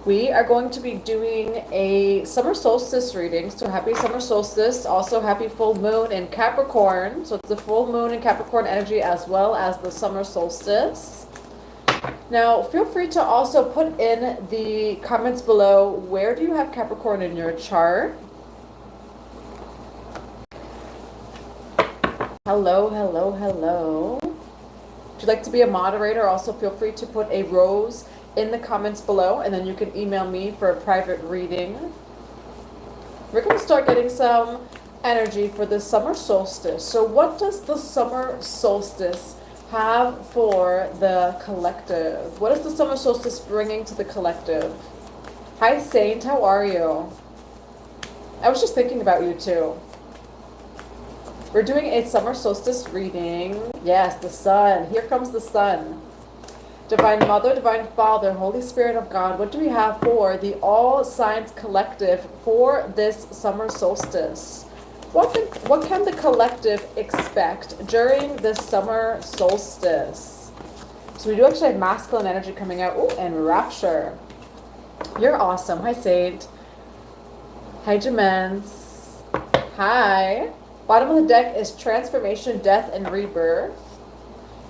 We are going to be doing a summer solstice reading. So happy summer solstice. Also happy full moon in Capricorn. So it's the full moon in Capricorn energy as well as the summer solstice. Now, feel free to also put in the comments below, where do you have Capricorn in your chart? Hello, hello, hello. If you'd like to be a moderator, also feel free to put a rose in the comments below, and then you can email me for a private reading. We're going to start getting some energy for the summer solstice. So what does the summer solstice have for the collective? What is the summer solstice bringing to the collective? Hi Saint, how are you? I was just thinking about you too. We're doing a summer solstice reading. Yes, the sun. Here comes the sun. Divine Mother, Divine Father, Holy Spirit of God, what do we have for the All Signs Collective for this summer solstice? What can the collective expect during this summer solstice? So we do actually have masculine energy coming out. Oh, and rapture. You're awesome. Hi, Saint. Hi, Gemens. Hi. Bottom of the deck is transformation, death, and rebirth.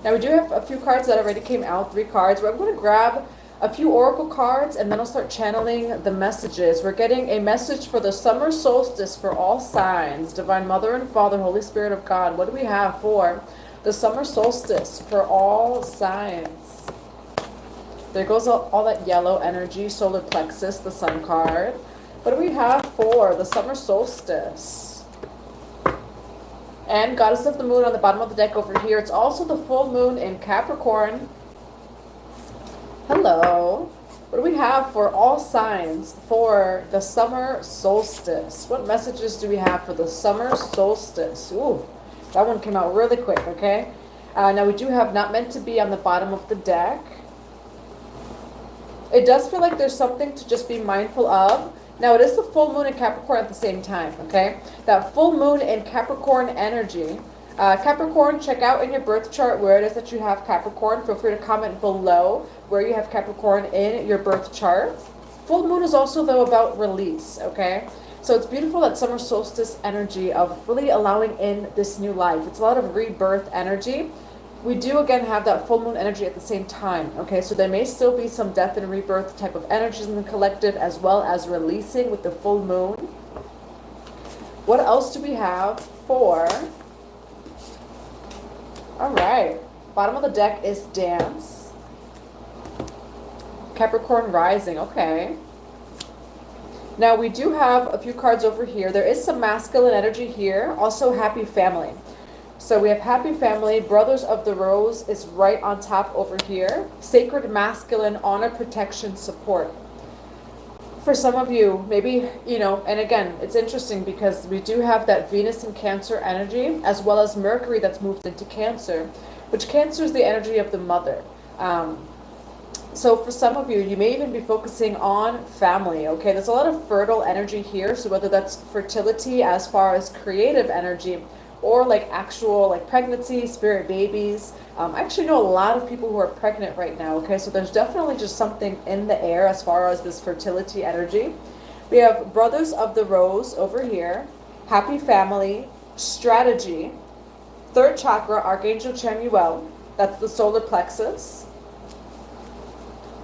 Now we do have a few cards that already came out, 3 cards. I'm going to grab a few oracle cards and then I'll start channeling the messages. We're getting a message for the summer solstice for all signs. Divine Mother and Father, Holy Spirit of God, what do we have for the summer solstice for all signs? There goes all that yellow energy, solar plexus, the sun card. What do we have for the summer solstice? And Goddess of the Moon on the bottom of the deck over here. It's also the full moon in Capricorn. Hello. What do we have for all signs for the summer solstice? What messages do we have for the summer solstice? Ooh, that one came out really quick, okay? Now we do have not meant to be on the bottom of the deck. It does feel like there's something to just be mindful of. Now, it is the full moon in Capricorn at the same time, okay? That full moon in Capricorn energy. Capricorn, check out in your birth chart where it is that you have Capricorn. Feel free to comment below where you have Capricorn in your birth chart. Full moon is also, though, about release, okay? So it's beautiful, that summer solstice energy of really allowing in this new life. It's a lot of rebirth energy. We do, again, have that full moon energy at the same time, okay? So there may still be some death and rebirth type of energies in the collective, as well as releasing with the full moon. What else do we have for... All right. Bottom of the deck is dance. Capricorn rising, okay. Now, we do have a few cards over here. There is some masculine energy here. Also, happy family. So we have happy family, brothers of the rose is right on top over here. Sacred masculine, honor, protection, support. For some of you, maybe, you know, and again, it's interesting because we do have that Venus in Cancer energy, as well as Mercury that's moved into Cancer, which Cancer is the energy of the mother. So for some of you, you may even be focusing on family, okay? There's a lot of fertile energy here, so whether that's fertility as far as creative energy, or like actual like pregnancy, spirit babies. I actually know a lot of people who are pregnant right now, okay? So there's definitely just something in the air as far as this fertility energy. We have brothers of the rose over here, happy family, strategy, 3rd chakra, Archangel Chamuel, that's the solar plexus,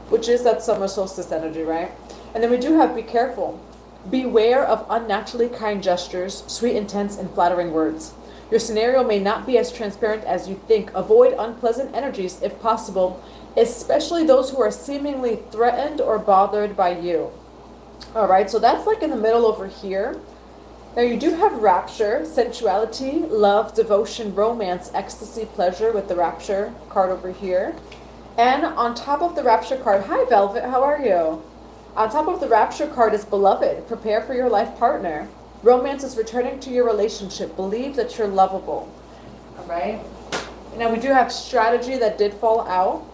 which is that summer solstice energy, right? And then we do have be careful. Beware of unnaturally kind gestures, sweet intents, and flattering words. Your scenario may not be as transparent as you think. Avoid unpleasant energies if possible, especially those who are seemingly threatened or bothered by you. All right, so that's like in the middle over here. Now you do have rapture, sensuality, love, devotion, romance, ecstasy, pleasure with the rapture card over here. And on top of the rapture card, hi Velvet, how are you? On top of the rapture card is beloved, prepare for your life partner. Romance is returning to your relationship. Believe that you're lovable. All right. Now we do have strategy that did fall out.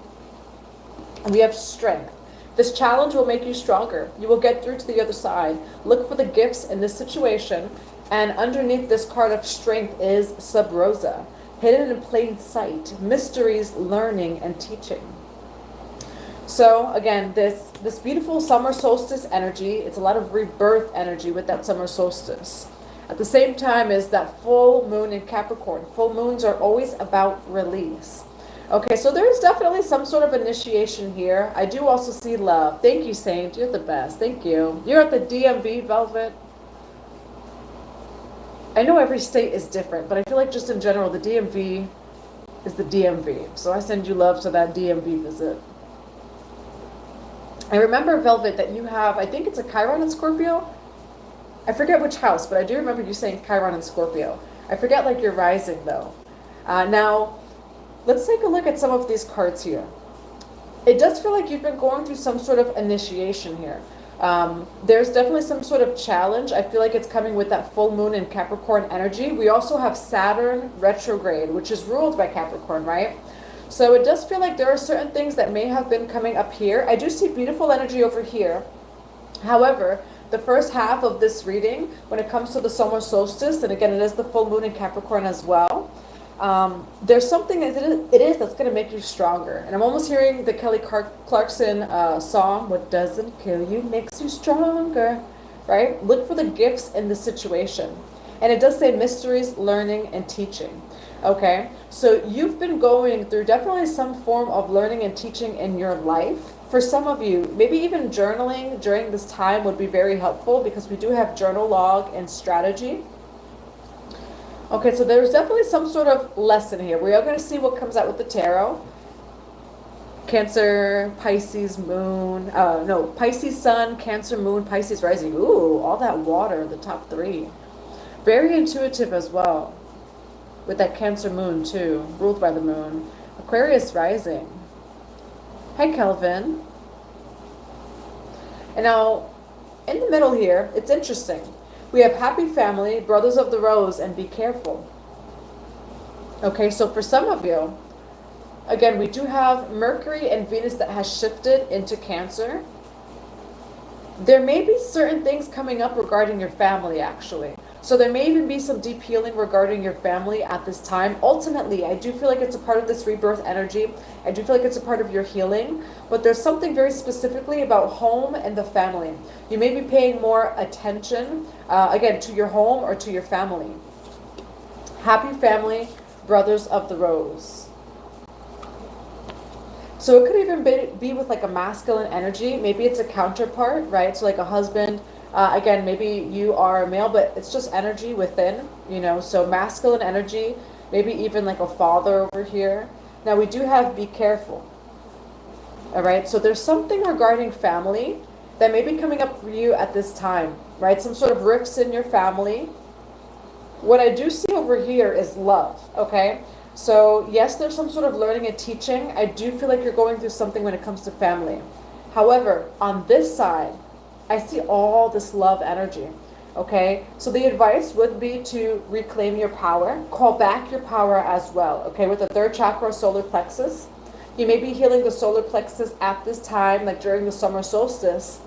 And we have strength. This challenge will make you stronger. You will get through to the other side. Look for the gifts in this situation. And underneath this card of strength is Sub Rosa. Hidden in plain sight. Mysteries, learning, and teaching. So again, this beautiful summer solstice energy, it's a lot of rebirth energy with that summer solstice. At the same time is that full moon in Capricorn. Full moons are always about release. Okay, so there's definitely some sort of initiation here. I do also see love. Thank you, Saint. You're the best. Thank you. You're at the DMV, Velvet. I know every state is different, but I feel like just in general, the DMV is the DMV. So I send you love to that DMV visit. I remember, Velvet, that you have, I think it's a Chiron in Scorpio. I forget which house, but I do remember you saying Chiron in Scorpio. I forget like your rising though. Now, let's take a look at some of these cards here. It does feel like you've been going through some sort of initiation here. There's definitely some sort of challenge. I feel like it's coming with that full moon in Capricorn energy. We also have Saturn retrograde, which is ruled by Capricorn, right? So it does feel like there are certain things that may have been coming up here. I do see beautiful energy over here. However, the first half of this reading, when it comes to the summer solstice, and again, it is the full moon in Capricorn as well, there's something that it is that's going to make you stronger. And I'm almost hearing the Kelly Clarkson song, "What doesn't kill you makes you stronger," right? Look for the gifts in the situation. And it does say mysteries, learning, and teaching. Okay, so you've been going through definitely some form of learning and teaching in your life. For some of you, maybe even journaling during this time would be very helpful, because we do have journal log and strategy. Okay, so there's definitely some sort of lesson here. We are going to see what comes out with the tarot. Cancer, Pisces moon, Pisces sun, Cancer moon, Pisces rising. Ooh, all that water, the top three. Very intuitive as well, with that Cancer moon too, ruled by the moon. Aquarius rising. Hi, Kelvin. And now, in the middle here, it's interesting. We have happy family, brothers of the rose, and be careful. Okay, so for some of you, again, we do have Mercury and Venus that has shifted into Cancer. There may be certain things coming up regarding your family, actually. So there may even be some deep healing regarding your family at this time. Ultimately, I do feel like it's a part of this rebirth energy. I do feel like it's a part of your healing. But there's something very specifically about home and the family. You may be paying more attention, again, to your home or to your family. Happy family, brothers of the rose. So it could even be with like a masculine energy. Maybe it's a counterpart, right? So like a husband. Again, maybe you are a male, but it's just energy within, you know, so masculine energy, maybe even like a father over here. Now we do have be careful. All right, so there's something regarding family that may be coming up for you at this time, right? Some sort of rifts in your family. What I do see over here is love, okay? So yes, there's some sort of learning and teaching. I do feel like you're going through something when it comes to family. However, on this side, I see all this love energy, okay? So the advice would be to reclaim your power, call back your power as well, okay? With the third chakra, solar plexus. You may be healing the solar plexus at this time, like during the summer solstice.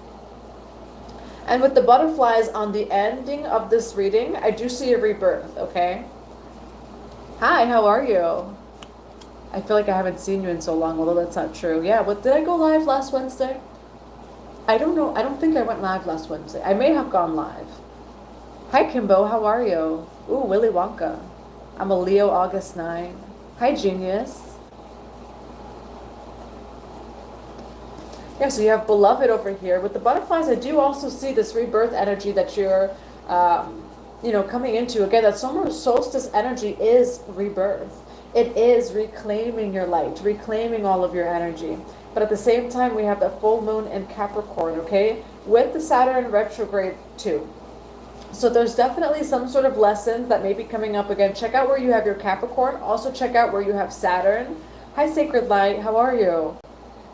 And with the butterflies on the ending of this reading, I do see a rebirth, okay? Hi, how are you? I feel like I haven't seen you in so long, although that's not true. Yeah, but did I go live last Wednesday? I don't know. I don't think I went live last Wednesday. I may have gone live. Hi, Kimbo. How are you? Ooh, Willy Wonka. I'm a Leo, August 9. Hi, Genius. Yeah, so you have beloved over here. With the butterflies, I do also see this rebirth energy that you're, coming into. Again, that summer solstice energy is rebirth. It is reclaiming your light, reclaiming all of your energy. But at the same time, we have the full moon in Capricorn, okay? With the Saturn retrograde too. So there's definitely some sort of lessons that may be coming up again. Check out where you have your Capricorn. Also check out where you have Saturn. Hi, Sacred Light. How are you?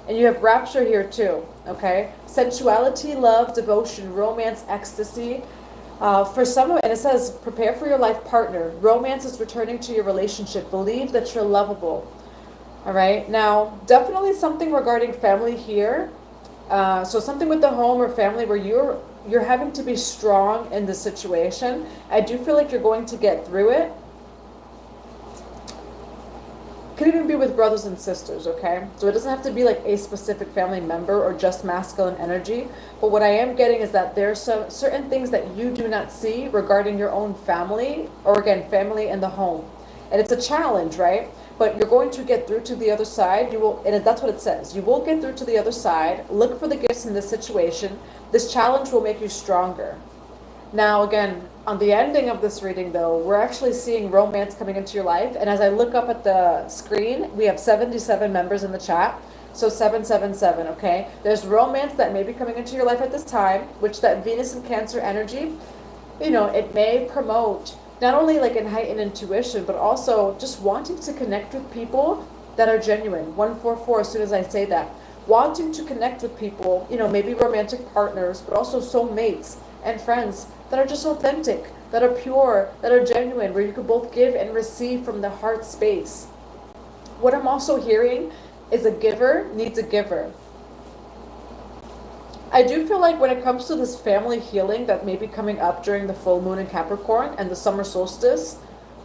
And you have Rapture here too, okay? Sensuality, love, devotion, romance, ecstasy. For some, and it says, prepare for your life partner. Romance is returning to your relationship. Believe that you're lovable. All right, now definitely something regarding family here. So something with the home or family where you're having to be strong in the situation. I do feel like you're going to get through it. Could even be with brothers and sisters, okay? So it doesn't have to be like a specific family member or just masculine energy. But what I am getting is that there's certain things that you do not see regarding your own family, or again, family in the home. And it's a challenge, right? But you're going to get through to the other side. You will, and that's what it says. You will get through to the other side. Look for the gifts in this situation. This challenge will make you stronger. Now, again, on the ending of this reading, though, we're actually seeing romance coming into your life. And as I look up at the screen, we have 77 members in the chat. So 777, okay? There's romance that may be coming into your life at this time, which that Venus and Cancer energy, you know, it may promote not only like an heightened intuition, but also just wanting to connect with people that are genuine. 144, as soon as I say that. Wanting to connect with people, you know, maybe romantic partners, but also soulmates and friends that are just authentic, that are pure, that are genuine, where you can both give and receive from the heart space. What I'm also hearing is a giver needs a giver. I do feel like when it comes to this family healing that may be coming up during the full moon in Capricorn and the summer solstice,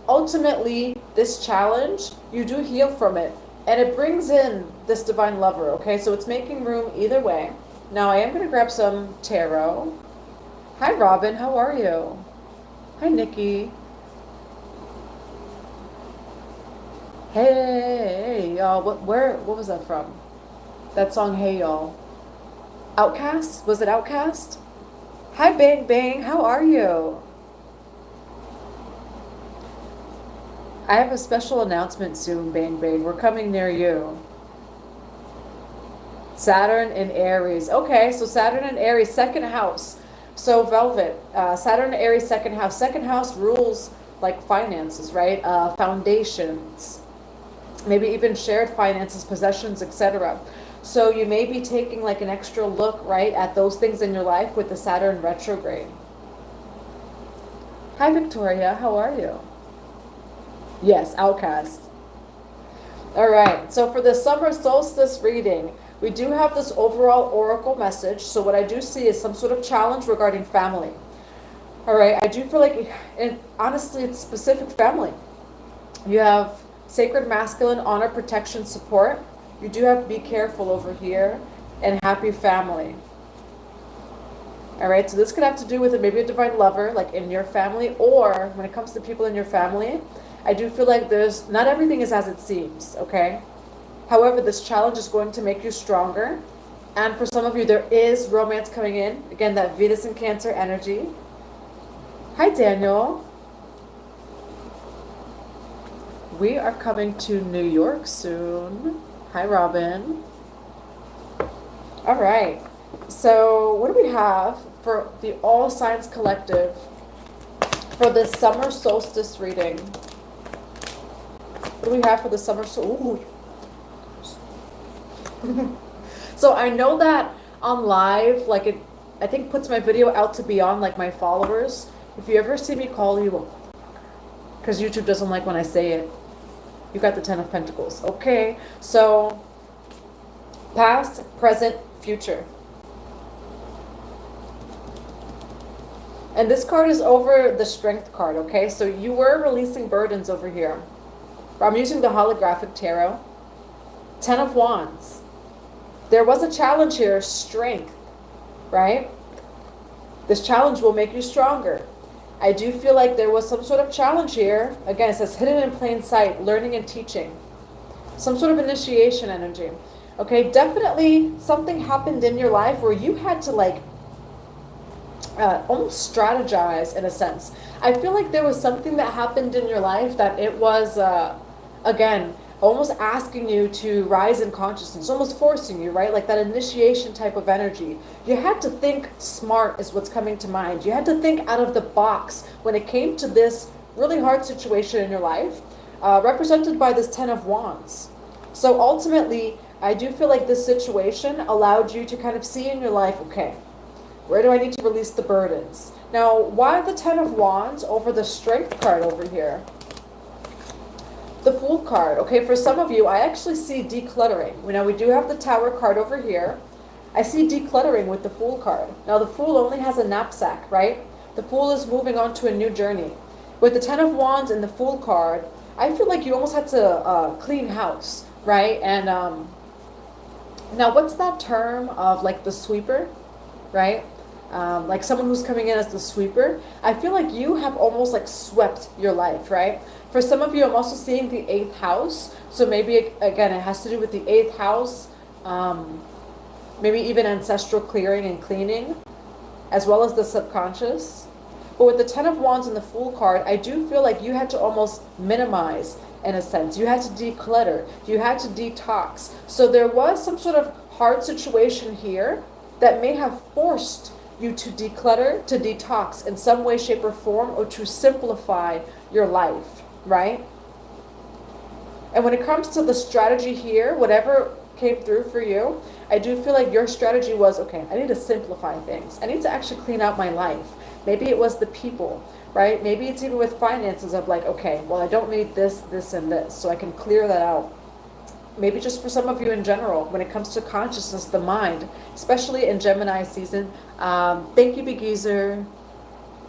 ultimately this challenge, you do heal from it. And it brings in this divine lover, okay? So it's making room either way. Now I am going to grab some tarot. Hi Robin, how are you? Hi Nikki. Hey y'all, what was that from? That song, Hey Y'all. Outcast? Was it Outcast? Hi Bang Bang, how are you? I have a special announcement soon, Bang Bang. We're coming near you. Saturn in Aries. Okay, so Saturn in Aries, second house. So Velvet, Saturn in Aries, second house. Second house rules like finances, right? Foundations, maybe even shared finances, possessions, etc. So you may be taking like an extra look, right, at those things in your life with the Saturn retrograde. Hi Victoria, how are you? Yes, Outcast. All right, so for the summer solstice reading, we do have this overall oracle message. So what I do see is some sort of challenge regarding family. All right, I do feel like, and honestly, it's specific family. You have sacred masculine, honor, protection, support. You do have be careful over here, and happy family. All right, so this could have to do with maybe a divine lover, like in your family, or when it comes to people in your family, I do feel like there's, not everything is as it seems, okay? However, this challenge is going to make you stronger. And for some of you, there is romance coming in. Again, that Venus and Cancer energy. Hi, Daniel. We are coming to New York soon. Hi, Robin. All right. So what do we have for the All Signs Collective for this summer solstice reading? What do we have for the summer solstice? So I know that on live, like it, I think puts my video out to beyond like my followers. If you ever see me call you, because YouTube doesn't like when I say it, you got the 10 of Pentacles. Okay, so past, present, future. And this card is over the Strength card, okay? So you were releasing burdens over here. I'm using the holographic tarot. 10 of Wands. There was a challenge here, strength, right? This challenge will make you stronger. I do feel like there was some sort of challenge here. Again, it says hidden in plain sight, learning and teaching. Some sort of initiation energy. Okay, definitely something happened in your life where you had to like almost strategize in a sense. I feel like there was something that happened in your life that it was, again, almost asking you to rise in consciousness, almost forcing you, right? Like that initiation type of energy. You had to think smart is what's coming to mind. You had to think out of the box when it came to this really hard situation in your life, represented by this 10 of Wands. So ultimately, I do feel like this situation allowed you to kind of see in your life, okay, where do I need to release the burdens? Now, why the 10 of Wands over the Strength card over here? The Fool card. Okay, for some of you, I actually see decluttering. Now, we do have the Tower card over here. I see decluttering with the Fool card. Now, the Fool only has a knapsack, right? The Fool is moving on to a new journey. With the 10 of Wands and the Fool card, I feel like you almost had to clean house, right? And now what's that term of like the sweeper, right? Like someone who's coming in as the sweeper. I feel like you have almost like swept your life, right? For some of you, I'm also seeing the 8th house. So maybe, again, it has to do with the 8th house, maybe even ancestral clearing and cleaning, as well as the subconscious. But with the 10 of Wands and the Fool card, I do feel like you had to almost minimize, in a sense. You had to declutter. You had to detox. So there was some sort of hard situation here that may have forced you to declutter, to detox in some way, shape, or form, or to simplify your life, right? And when it comes to the strategy here, whatever came through for you, I do feel like your strategy was, okay, I need to simplify things. I need to actually clean out my life. Maybe it was the people, right? Maybe it's even with finances of like, okay, well, I don't need this, this, and this, so I can clear that out. Maybe just for some of you in general, when it comes to consciousness, the mind, especially in Gemini season. Thank you, Big Geezer.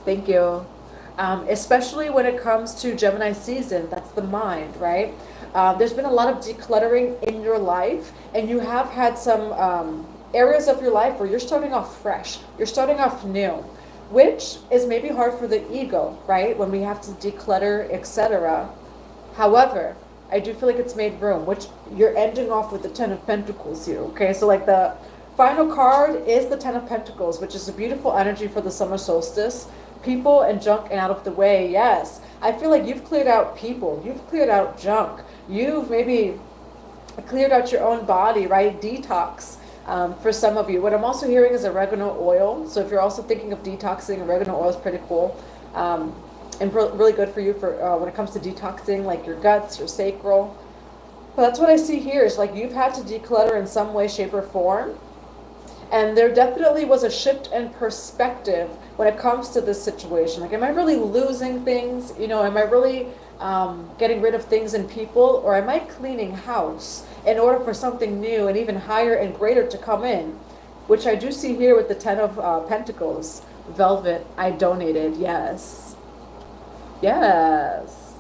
Thank you. Especially when it comes to Gemini season, that's the mind, right? There's been a lot of decluttering in your life, and you have had some areas of your life where you're starting off fresh. You're starting off new, which is maybe hard for the ego, right? When we have to declutter, etc. However, I do feel like it's made room, which you're ending off with the 10 of Pentacles here, okay? So like the final card is the 10 of Pentacles, which is a beautiful energy for the summer solstice. People and junk and out of the way, yes. I feel like you've cleared out people. You've cleared out junk. You've maybe cleared out your own body, right? Detox for some of you. What I'm also hearing is oregano oil. So if you're also thinking of detoxing, oregano oil is pretty cool. And really good for you for when it comes to detoxing, like your guts, your sacral. But that's what I see here is like you've had to declutter in some way, shape, or form. And there definitely was a shift in perspective when it comes to this situation. Like, am I really losing things? You know, am I really getting rid of things and people? Or am I cleaning house in order for something new and even higher and greater to come in? Which I do see here with the 10 of Pentacles. Velvet, I donated, yes. Yes.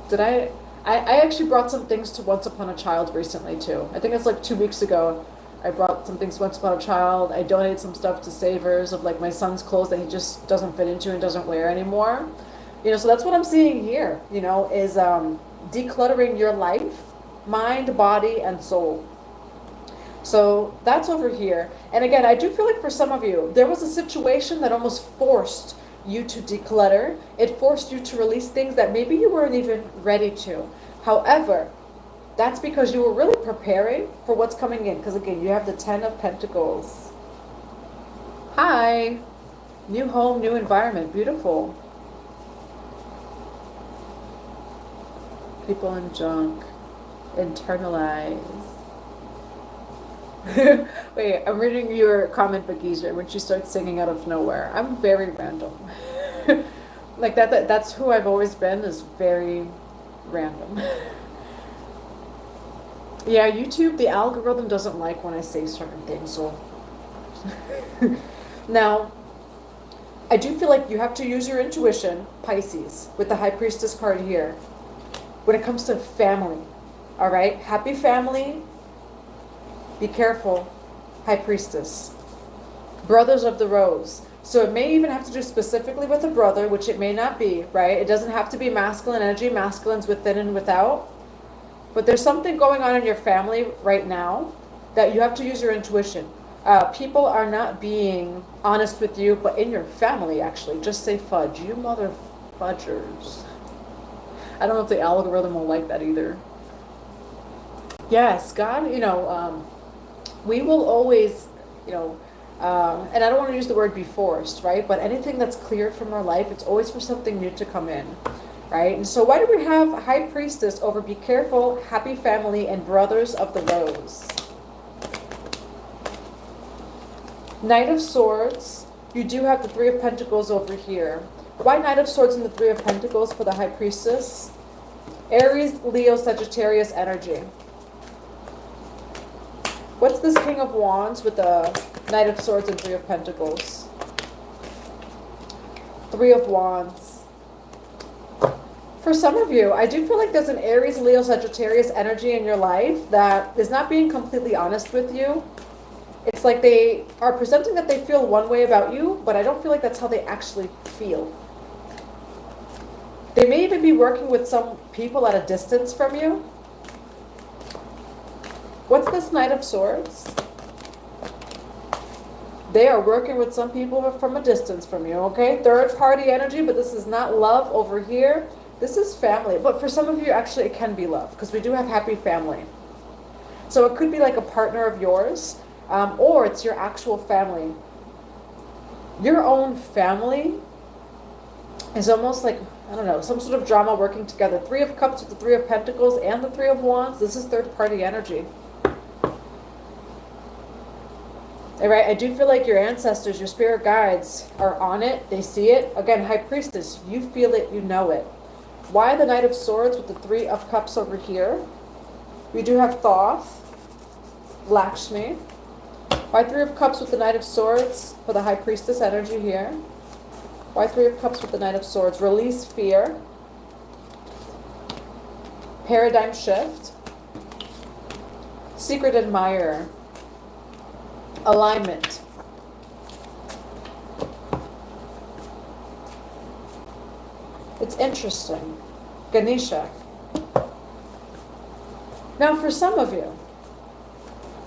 Did I actually brought some things to Once Upon a Child recently too. I think it's like 2 weeks ago. I brought some things to Once Upon a Child. I donated some stuff to Savers of like my son's clothes that he just doesn't fit into and doesn't wear anymore. You know, so that's what I'm seeing here, you know, is decluttering your life, mind, body, and soul. So that's over here. And again, I do feel like for some of you, there was a situation that almost forced you to declutter. It forced you to release things that maybe you weren't even ready to. However, that's because you were really preparing for what's coming in. Because again, you have the 10 of Pentacles. Hi. New home, new environment. Beautiful. People and junk. Internalize. Wait, I'm reading your comment, Bagija, when she starts singing out of nowhere. I'm very random. Like that's who I've always been, is very random. Yeah, YouTube, the algorithm doesn't like when I say certain things, so. Now, I do feel like you have to use your intuition, Pisces, with the High Priestess card here, when it comes to family, all right? Happy family, be careful, High Priestess. Brothers of the Rose. So it may even have to do specifically with a brother, which it may not be, right? It doesn't have to be masculine energy, masculines within and without. But there's something going on in your family right now that you have to use your intuition. People are not being honest with you, but in your family, actually. Just say fudge. You mother fudgers. I don't know if the algorithm will like that either. Yes, God, you know, we will always, you know, and I don't want to use the word be forced, right? But anything that's cleared from our life, it's always for something new to come in. Right? And so why do we have High Priestess over Be Careful, Happy Family, and Brothers of the Rose? Knight of Swords. You do have the 3 of Pentacles over here. Why Knight of Swords and the 3 of Pentacles for the High Priestess? Aries, Leo, Sagittarius energy. What's this King of Wands with the Knight of Swords and 3 of Pentacles? 3 of Wands. For some of you, I do feel like there's an Aries, Leo, Sagittarius energy in your life that is not being completely honest with you. It's like they are presenting that they feel one way about you, but I don't feel like that's how they actually feel. They may even be working with some people at a distance from you. What's this Knight of Swords? They are working with some people from a distance from you, okay? Third party energy, but this is not love over here. This is family. But for some of you, actually, it can be love because we do have happy family. So it could be like a partner of yours, or it's your actual family. Your own family is almost like, I don't know, some sort of drama working together. Three of Cups with the Three of Pentacles and the Three of Wands. This is third party energy. All right, I do feel like your ancestors, your spirit guides are on it. They see it. Again, High Priestess, you feel it, you know it. Why the Knight of Swords with the Three of Cups over here? We do have Thoth, Lakshmi. Why Three of Cups with the Knight of Swords for the High Priestess energy here? Why Three of Cups with the Knight of Swords? Release fear. Paradigm shift. Secret admirer. Alignment. It's interesting. Ganesha. Now for some of you,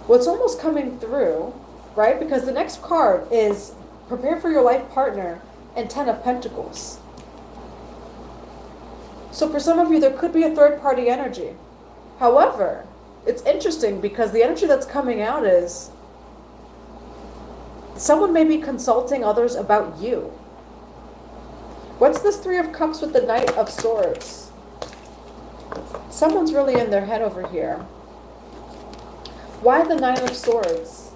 what's almost coming through, right? Because the next card is prepare for your life partner and Ten of Pentacles. So for some of you, there could be a third party energy. However, it's interesting because the energy that's coming out is someone may be consulting others about you. What's this Three of Cups with the Knight of Swords? Someone's really in their head over here. Why the Nine of Swords?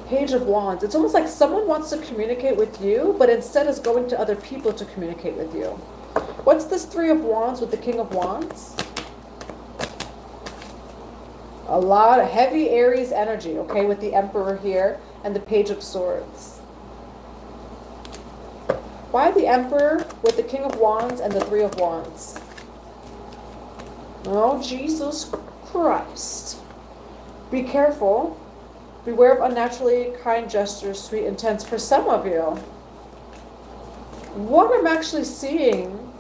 Page of Wands. It's almost like someone wants to communicate with you, but instead is going to other people to communicate with you. What's this Three of Wands with the King of Wands? A lot of heavy Aries energy, okay, with the Emperor here and the Page of Swords. Why the Emperor with the King of Wands and the Three of Wands? Oh, Jesus Christ. Be careful. Beware of unnaturally kind gestures, sweet intents. For some of you, what I'm actually seeing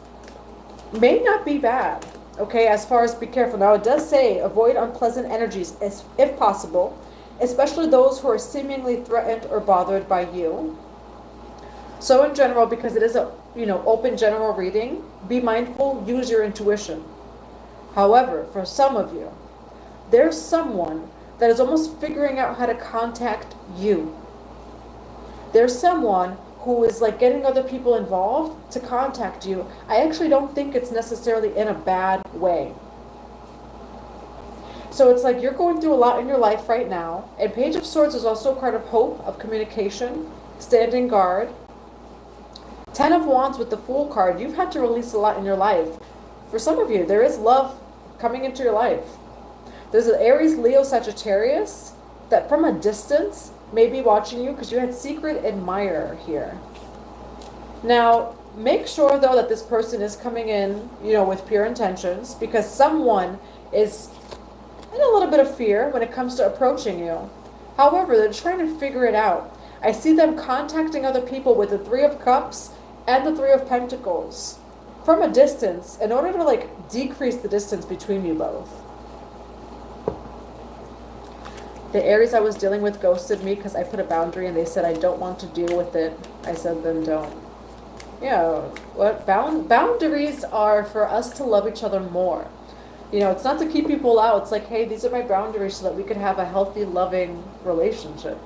may not be bad. Okay, as far as be careful. Now, it does say avoid unpleasant energies if possible, especially those who are seemingly threatened or bothered by you. So in general, because it is a open general reading, be mindful, use your intuition. However, for some of you, there's someone that is almost figuring out how to contact you. There's someone who is like getting other people involved to contact you. I actually don't think it's necessarily in a bad way. So it's like you're going through a lot in your life right now. And Page of Swords is also a card of hope, of communication, standing guard. Ten of Wands with the Fool card. You've had to release a lot in your life. For some of you, there is love coming into your life. There's an Aries, Leo, Sagittarius that from a distance may be watching you because you had secret admirer here. Now, make sure though that this person is coming in, with pure intentions, because someone is in a little bit of fear when it comes to approaching you. However, they're trying to figure it out. I see them contacting other people with the Three of Cups and the Three of Pentacles from a distance in order to decrease the distance between you both. The Aries I was dealing with ghosted me because I put a boundary and they said I don't want to deal with it. I said then don't. What boundaries are for us to love each other more. It's not to keep people out. It's like, hey, these are my boundaries so that we could have a healthy, loving relationship.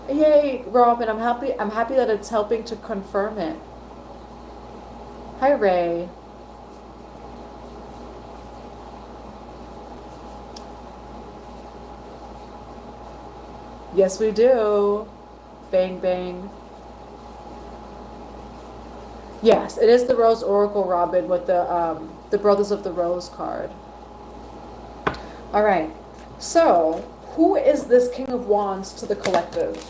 Yay, Robin, I'm happy that it's helping to confirm it. Hi, Ray. Yes, we do. Bang, bang. Yes, it is the Rose Oracle, Robin, with the Brothers of the Rose card. All right. So, who is this King of Wands to the collective?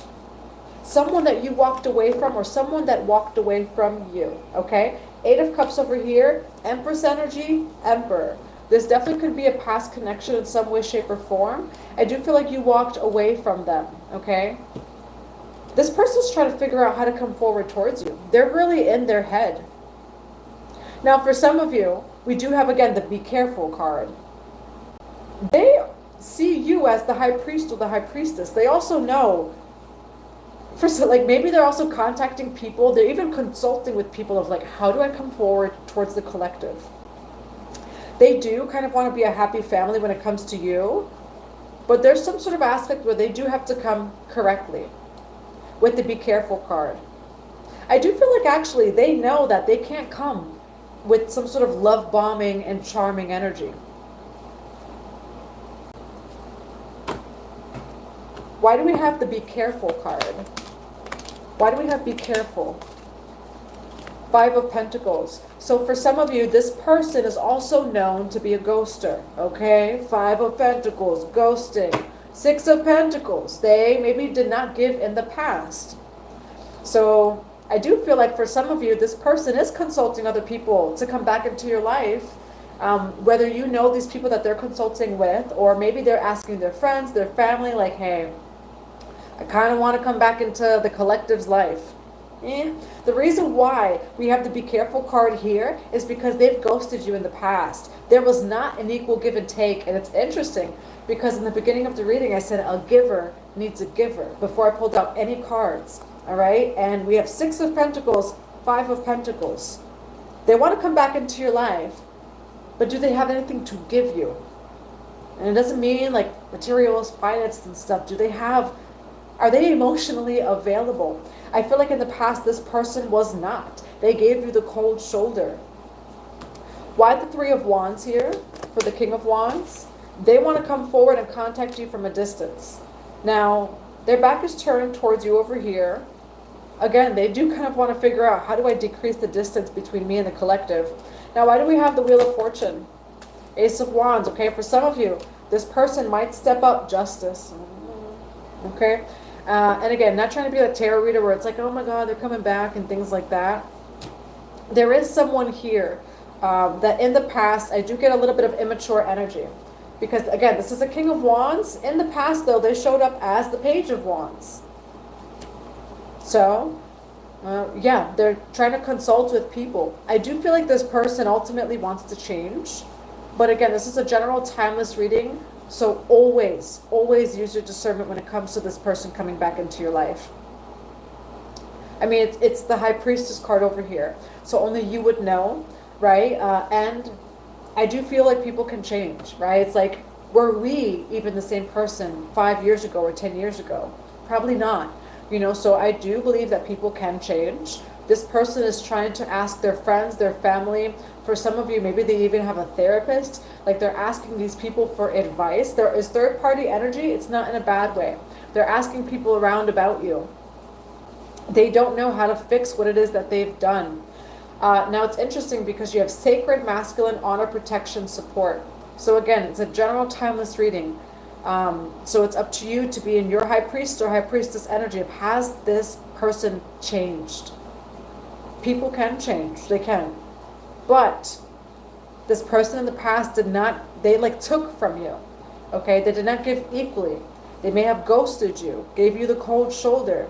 Someone that you walked away from or someone that walked away from you, okay? Eight of Cups over here, Empress energy, Emperor. This definitely could be a past connection in some way, shape, or form. I do feel like you walked away from them, okay? This person's trying to figure out how to come forward towards you. They're really in their head. Now, for some of you, we do have, again, the Be Careful card. They see you as the High Priest or the High Priestess. They also know, like maybe they're also contacting people. They're even consulting with people of like, how do I come forward towards the collective? They do kind of want to be a happy family when it comes to you, but there's some sort of aspect where they do have to come correctly with the Be Careful card. I do feel like actually they know that they can't come with some sort of love bombing and charming energy. Why do we have the Be Careful card? Why do we have Be Careful? Five of Pentacles. So for some of you, this person is also known to be a ghoster, okay? Five of Pentacles, ghosting. Six of Pentacles, they maybe did not give in the past. So I do feel like for some of you, this person is consulting other people to come back into your life. Whether you know these people that they're consulting with, or maybe they're asking their friends, their family, like, hey, I kind of want to come back into the collective's life. The reason why we have the Be Careful card here is because they've ghosted you in the past. There was not an equal give and take. And it's interesting because in the beginning of the reading, I said a giver needs a giver before I pulled out any cards. All right. And we have Six of Pentacles, Five of Pentacles. They want to come back into your life, but do they have anything to give you? And it doesn't mean like materials, finances and stuff. Are they emotionally available? I feel like in the past, this person was not. They gave you the cold shoulder. Why the Three of Wands here for the King of Wands? They want to come forward and contact you from a distance. Now, their back is turned towards you over here. Again, they do kind of want to figure out, how do I decrease the distance between me and the collective? Now, why do we have the Wheel of Fortune? Ace of Wands, okay? For some of you, this person might step up. Justice, okay? And again, not trying to be a tarot reader where it's like, oh my God, they're coming back and things like that. There is someone here that in the past, I do get a little bit of immature energy. Because again, this is a King of Wands. In the past, though, they showed up as the Page of Wands. So, yeah, they're trying to consult with people. I do feel like this person ultimately wants to change. But again, this is a general timeless reading. So always, always use your discernment when it comes to this person coming back into your life. I mean, it's the High Priestess card over here. So only you would know, right? And I do feel like people can change, right? It's like, were we even the same person 5 years ago or 10 years ago? Probably not. You know, so I do believe that people can change. This person is trying to ask their friends, their family. For some of you, maybe they even have a therapist. Like they're asking these people for advice. There is third-party energy. It's not in a bad way. They're asking people around about you. They don't know how to fix what it is that they've done. Now it's interesting because you have sacred, masculine, honor, protection, support. So again, it's a general timeless reading. So it's up to you to be in your High Priest or High Priestess energy of, has this person changed? People can change. They can. But this person in the past did not, they like took from you. Okay? They did not give equally. They may have ghosted you, gave you the cold shoulder.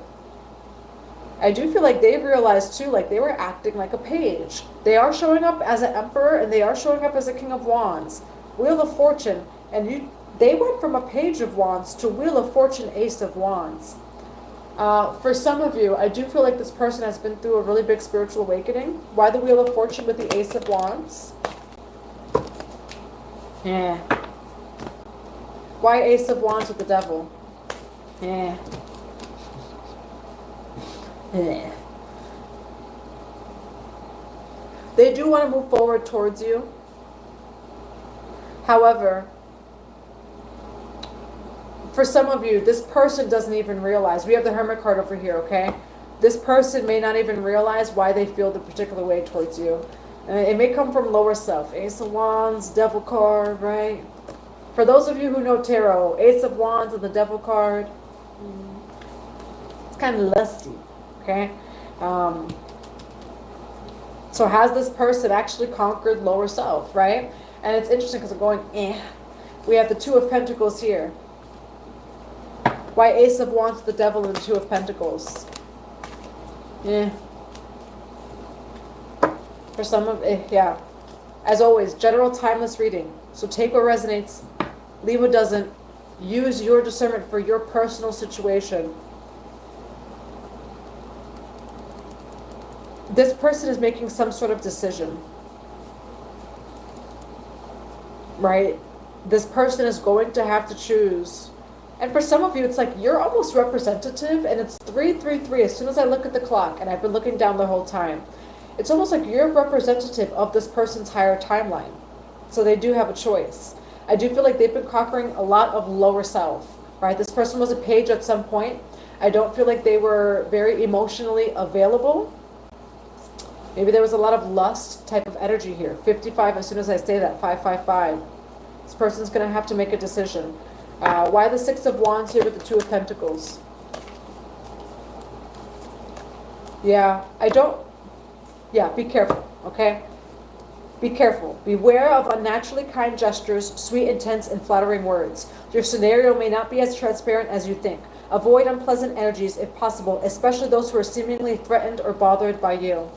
I do feel like they've realized too, like they were acting like a page. They are showing up as an Emperor and they are showing up as a King of Wands. Wheel of Fortune. And they went from a Page of Wands to Wheel of Fortune, Ace of Wands. For some of you, I do feel like this person has been through a really big spiritual awakening. Why the Wheel of Fortune with the Ace of Wands? Yeah. Why Ace of Wands with the Devil? Yeah. Yeah. They do want to move forward towards you. However, for some of you, this person doesn't even realize. We have the Hermit card over here, okay? This person may not even realize why they feel the particular way towards you. It may come from lower self. Ace of Wands, Devil card, right? For those of you who know tarot, Ace of Wands and the Devil card, it's kind of lusty, okay? So So has this person actually conquered lower self, right? And it's interesting because I'm going, we have the Two of Pentacles here. Why Ace of Wands, the Devil, and the Two of Pentacles? For some of yeah. As always, general timeless reading. So take what resonates, leave what doesn't. Use your discernment for your personal situation. This person is making some sort of decision. Right? This person is going to have to choose. And for some of you, it's like you're almost representative, and it's 333 as soon as I look at the clock, and I've been looking down the whole time. It's almost like you're representative of this person's higher timeline. So they do have a choice. I do feel like they've been conquering a lot of lower self, right? This person was a page at some point. I don't feel like they were very emotionally available. Maybe there was a lot of lust type of energy here. 55, as soon as I say that, 555. This person's going to have to make a decision. Why the Six of Wands here with the Two of Pentacles? Yeah, be careful, okay? Be careful. Beware of unnaturally kind gestures, sweet intents, and flattering words. Your scenario may not be as transparent as you think. Avoid unpleasant energies if possible, especially those who are seemingly threatened or bothered by you.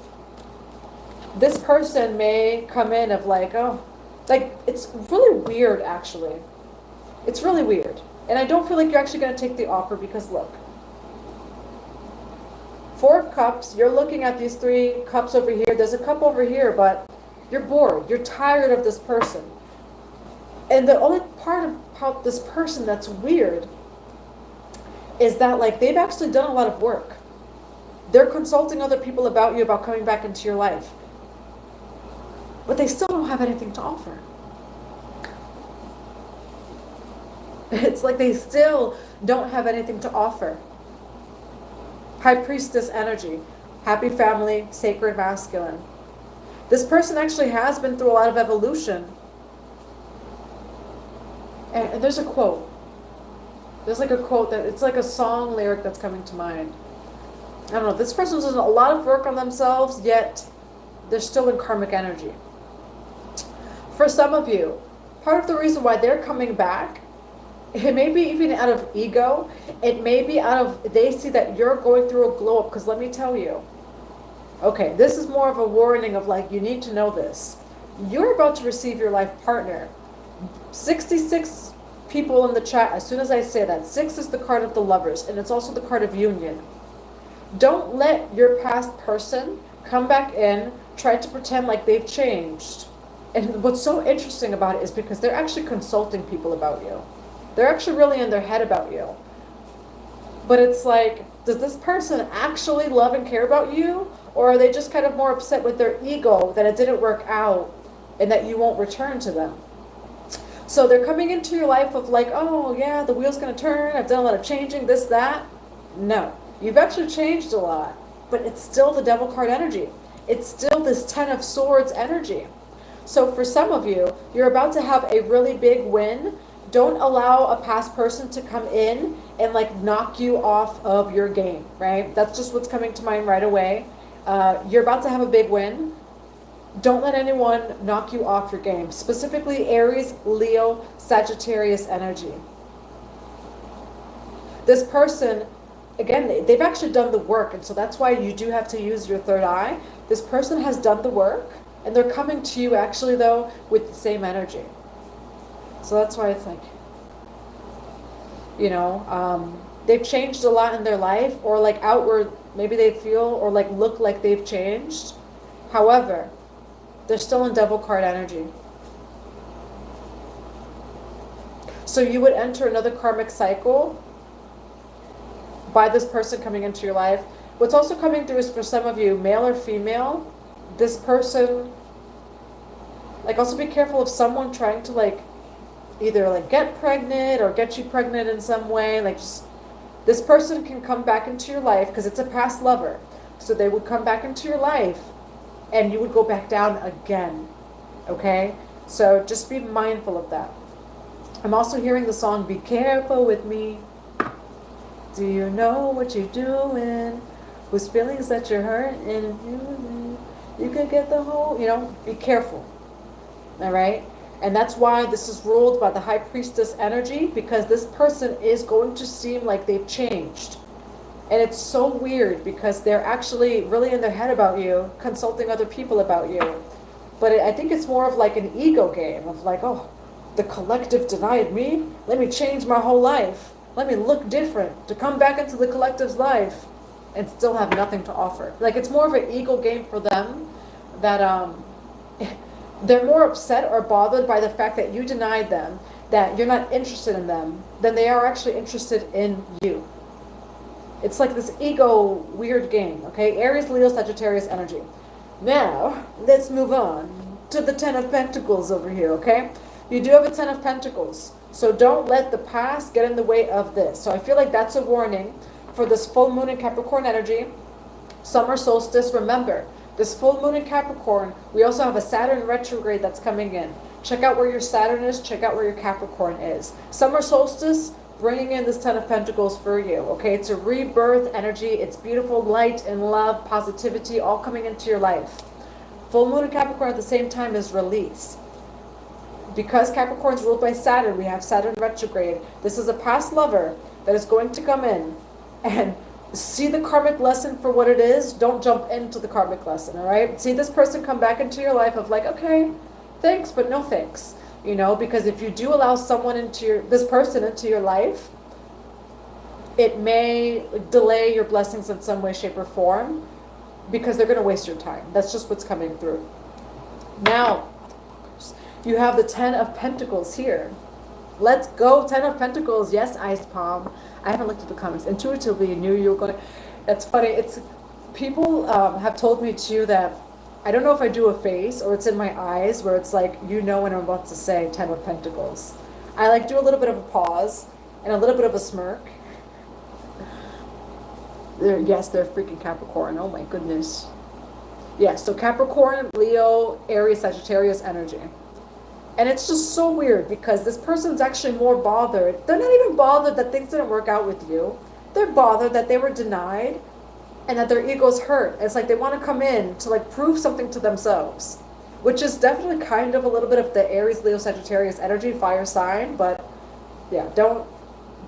This person may come in of like, oh, like, it's really weird, actually. It's really weird. And I don't feel like you're actually going to take the offer because, look. Four of Cups, you're looking at these 3 cups over here. There's a cup over here, but you're bored. You're tired of this person. And the only part about this person that's weird is that, like, they've actually done a lot of work. They're consulting other people about you about coming back into your life. But they still don't have anything to offer. It's like they still don't have anything to offer. High Priestess energy. Happy family, sacred masculine. This person actually has been through a lot of evolution. And there's a quote. There's like a quote that it's like a song lyric that's coming to mind. I don't know. This person's doing a lot of work on themselves, yet they're still in karmic energy. For some of you, part of the reason why they're coming back, it may be even out of ego. It may be out of, they see that you're going through a glow up. Because let me tell you, okay, this is more of a warning of like, you need to know this. You're about to receive your life partner. 66 people in the chat, as soon as I say that, 6 is the card of the Lovers, and it's also the card of union. Don't let your past person come back in, try to pretend like they've changed. And what's so interesting about it is because they're actually consulting people about you. They're actually really in their head about you. But it's like, does this person actually love and care about you? Or are they just kind of more upset with their ego that it didn't work out and that you won't return to them? So they're coming into your life of like, oh yeah, the wheel's going to turn. I've done a lot of changing, this, that. No, you've actually changed a lot. But it's still the Devil card energy. It's still this 10 of Swords energy. So for some of you, you're about to have a really big win. Don't allow a past person to come in and like knock you off of your game, right? That's just what's coming to mind right away. You're about to have a big win. Don't let anyone knock you off your game. Specifically Aries, Leo, Sagittarius energy. This person, again, they've actually done the work, and so that's why you do have to use your third eye. This person has done the work, and they're coming to you actually though with the same energy. So that's why it's like, you know, they've changed a lot in their life, or like outward, maybe they feel or like look like they've changed. However, they're still in Devil card energy. So you would enter another karmic cycle by this person coming into your life. What's also coming through is for some of you, male or female, this person, like also be careful of someone trying to like either like get pregnant or get you pregnant in some way. Like just, this person can come back into your life because it's a past lover. So they would come back into your life and you would go back down again. Okay? So just be mindful of that. I'm also hearing the song, Be Careful With Me. Do you know what you're doing? Whose feelings that you're hurting? You could get the whole, be careful. All right? And that's why this is ruled by the High Priestess energy, because this person is going to seem like they've changed. And it's so weird because they're actually really in their head about you, consulting other people about you. But I think it's more of like an ego game of like, oh, the collective denied me. Let me change my whole life. Let me look different to come back into the collective's life and still have nothing to offer. Like it's more of an ego game for them that they're more upset or bothered by the fact that you denied them, that you're not interested in them, than they are actually interested in you. It's like this ego weird game, okay? Aries, Leo, Sagittarius energy. Now, let's move on to the Ten of Pentacles over here, okay? You do have a Ten of Pentacles, so don't let the past get in the way of this. So I feel like that's a warning for this full moon in Capricorn energy. Summer solstice, remember, this full moon in Capricorn, we also have a Saturn retrograde that's coming in. Check out where your Saturn is, check out where your Capricorn is. Summer solstice, bringing in this Ten of Pentacles for you, okay? It's a rebirth energy. It's beautiful light and love, positivity, all coming into your life. Full moon in Capricorn at the same time is release. Because Capricorn's ruled by Saturn, we have Saturn retrograde. This is a past lover that is going to come in and see the karmic lesson for what it is. Don't jump into the karmic lesson, all right? See this person come back into your life of like, okay, thanks, but no thanks. Because if you do allow someone this person into your life, it may delay your blessings in some way, shape, or form, because they're going to waste your time. That's just what's coming through. Now, you have the Ten of Pentacles here. Let's go, Ten of Pentacles. Yes, Ice Palm. I haven't looked at the comments. Intuitively, I knew you were going to. It's funny. People have told me too that I don't know if I do a face or it's in my eyes where it's like, when I'm about to say Ten of Pentacles. I like do a little bit of a pause and a little bit of a smirk. Yes, they're freaking Capricorn. Oh my goodness. Yes, so Capricorn, Leo, Aries, Sagittarius energy. And it's just so weird because this person's actually more bothered. They're not even bothered that things didn't work out with you. They're bothered that they were denied and that their ego's hurt. It's like they want to come in to like prove something to themselves, which is definitely kind of a little bit of the Aries, Leo, Sagittarius energy, fire sign. But yeah, don't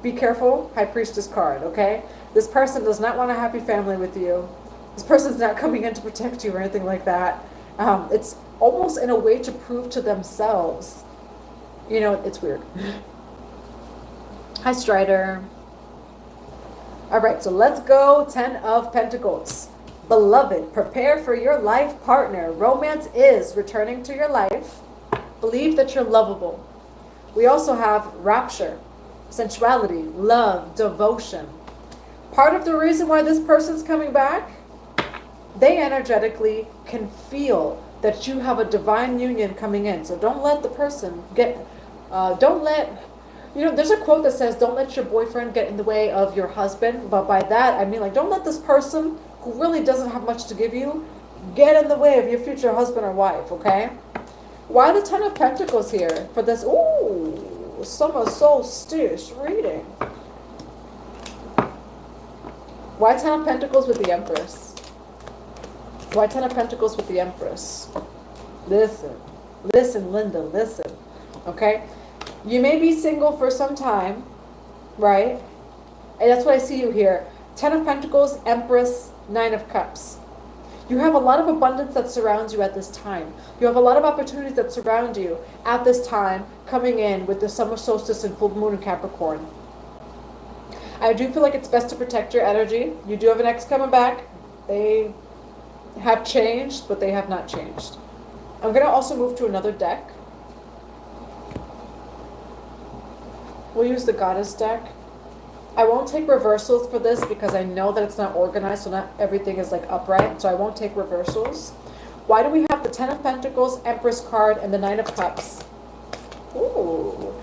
be careful. High Priestess card, okay? This person does not want a happy family with you. This person's not coming in to protect you or anything like that. It's almost in a way to prove to themselves. It's weird. Hi, Strider. All right, so let's go. Ten of Pentacles. Beloved, prepare for your life partner. Romance is returning to your life. Believe that you're lovable. We also have rapture, sensuality, love, devotion. Part of the reason why this person's coming back, they energetically can feel that you have a divine union coming in. So don't let the person there's a quote that says, don't let your boyfriend get in the way of your husband. But by that, I mean, like, don't let this person who really doesn't have much to give you get in the way of your future husband or wife, okay? Why the Ten of Pentacles here for this, summer solstice reading? Why Ten of Pentacles with the Empress? Why Ten of Pentacles with the Empress? Listen, Linda, listen, okay? You may be single for some time, right? And that's what I see you here. Ten of Pentacles, Empress, Nine of Cups. You have a lot of abundance that surrounds you at this time. You have a lot of opportunities that surround you at this time, coming in with the summer solstice and full moon in Capricorn. I do feel like it's best to protect your energy. You do have an ex coming back. They have changed, but they have not changed. I'm going to also move to another deck. We'll use the Goddess deck. I won't take reversals for this because I know that it's not organized, so not everything is like upright, so I won't take reversals. Why do we have the Ten of Pentacles, Empress card, and the Nine of Cups? Ooh.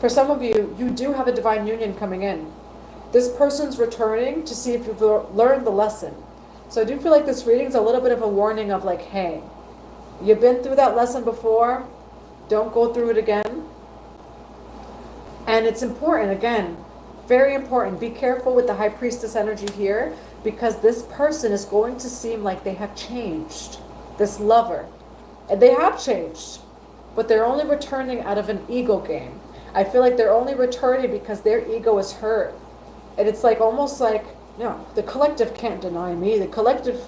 For some of you, you do have a divine union coming in. This person's returning to see if you've learned the lesson. So I do feel like this reading's a little bit of a warning of like, hey, you've been through that lesson before. Don't go through it again. And it's important, again, Very important. Be careful with the High Priestess energy here, because this person is going to seem like they have changed. This lover. And they have changed, but they're only returning out of an ego game. I feel like they're only returning because their ego is hurt. And it's like almost like, no, the collective can't deny me. The collective,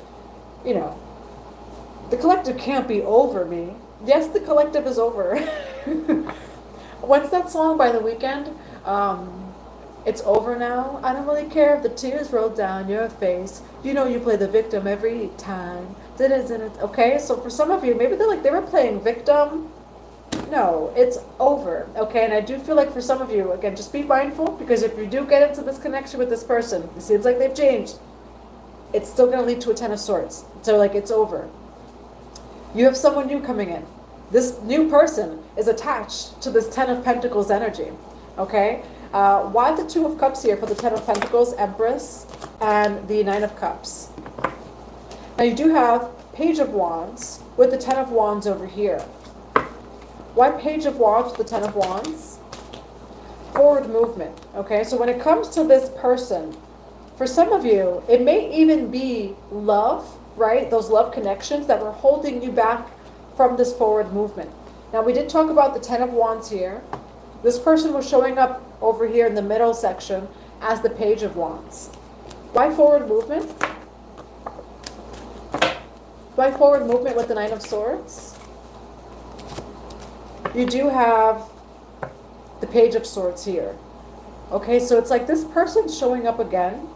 you know, the collective can't be over me. Yes, the collective is over. What's that song by The Weeknd? It's over now. I don't really care if the tears roll down your face. You know you play the victim every time. Okay, so for some of you, maybe they were playing victim. No, it's over. Okay, and I do feel like for some of you, again, just be mindful, because if you do get into this connection with this person, it seems like they've changed. It's still going to lead to a 10 of Swords. So like it's over. You have someone new coming in. This new person is attached to this 10 of Pentacles energy. Okay? Why the 2 of Cups here for the 10 of Pentacles, Empress, and the 9 of Cups? Now you do have Page of Wands with the 10 of Wands over here. Why Page of Wands with the 10 of Wands? Forward movement. Okay, so when it comes to this person, for some of you, it may even be love, right? Those love connections that were holding you back from this forward movement. Now we did talk about the 10 of Wands here. This person was showing up over here in the middle section as the Page of Wands. Why forward movement? Why forward movement with the 9 of Swords? You do have the Page of Swords here. Okay, so it's like this person's showing up again.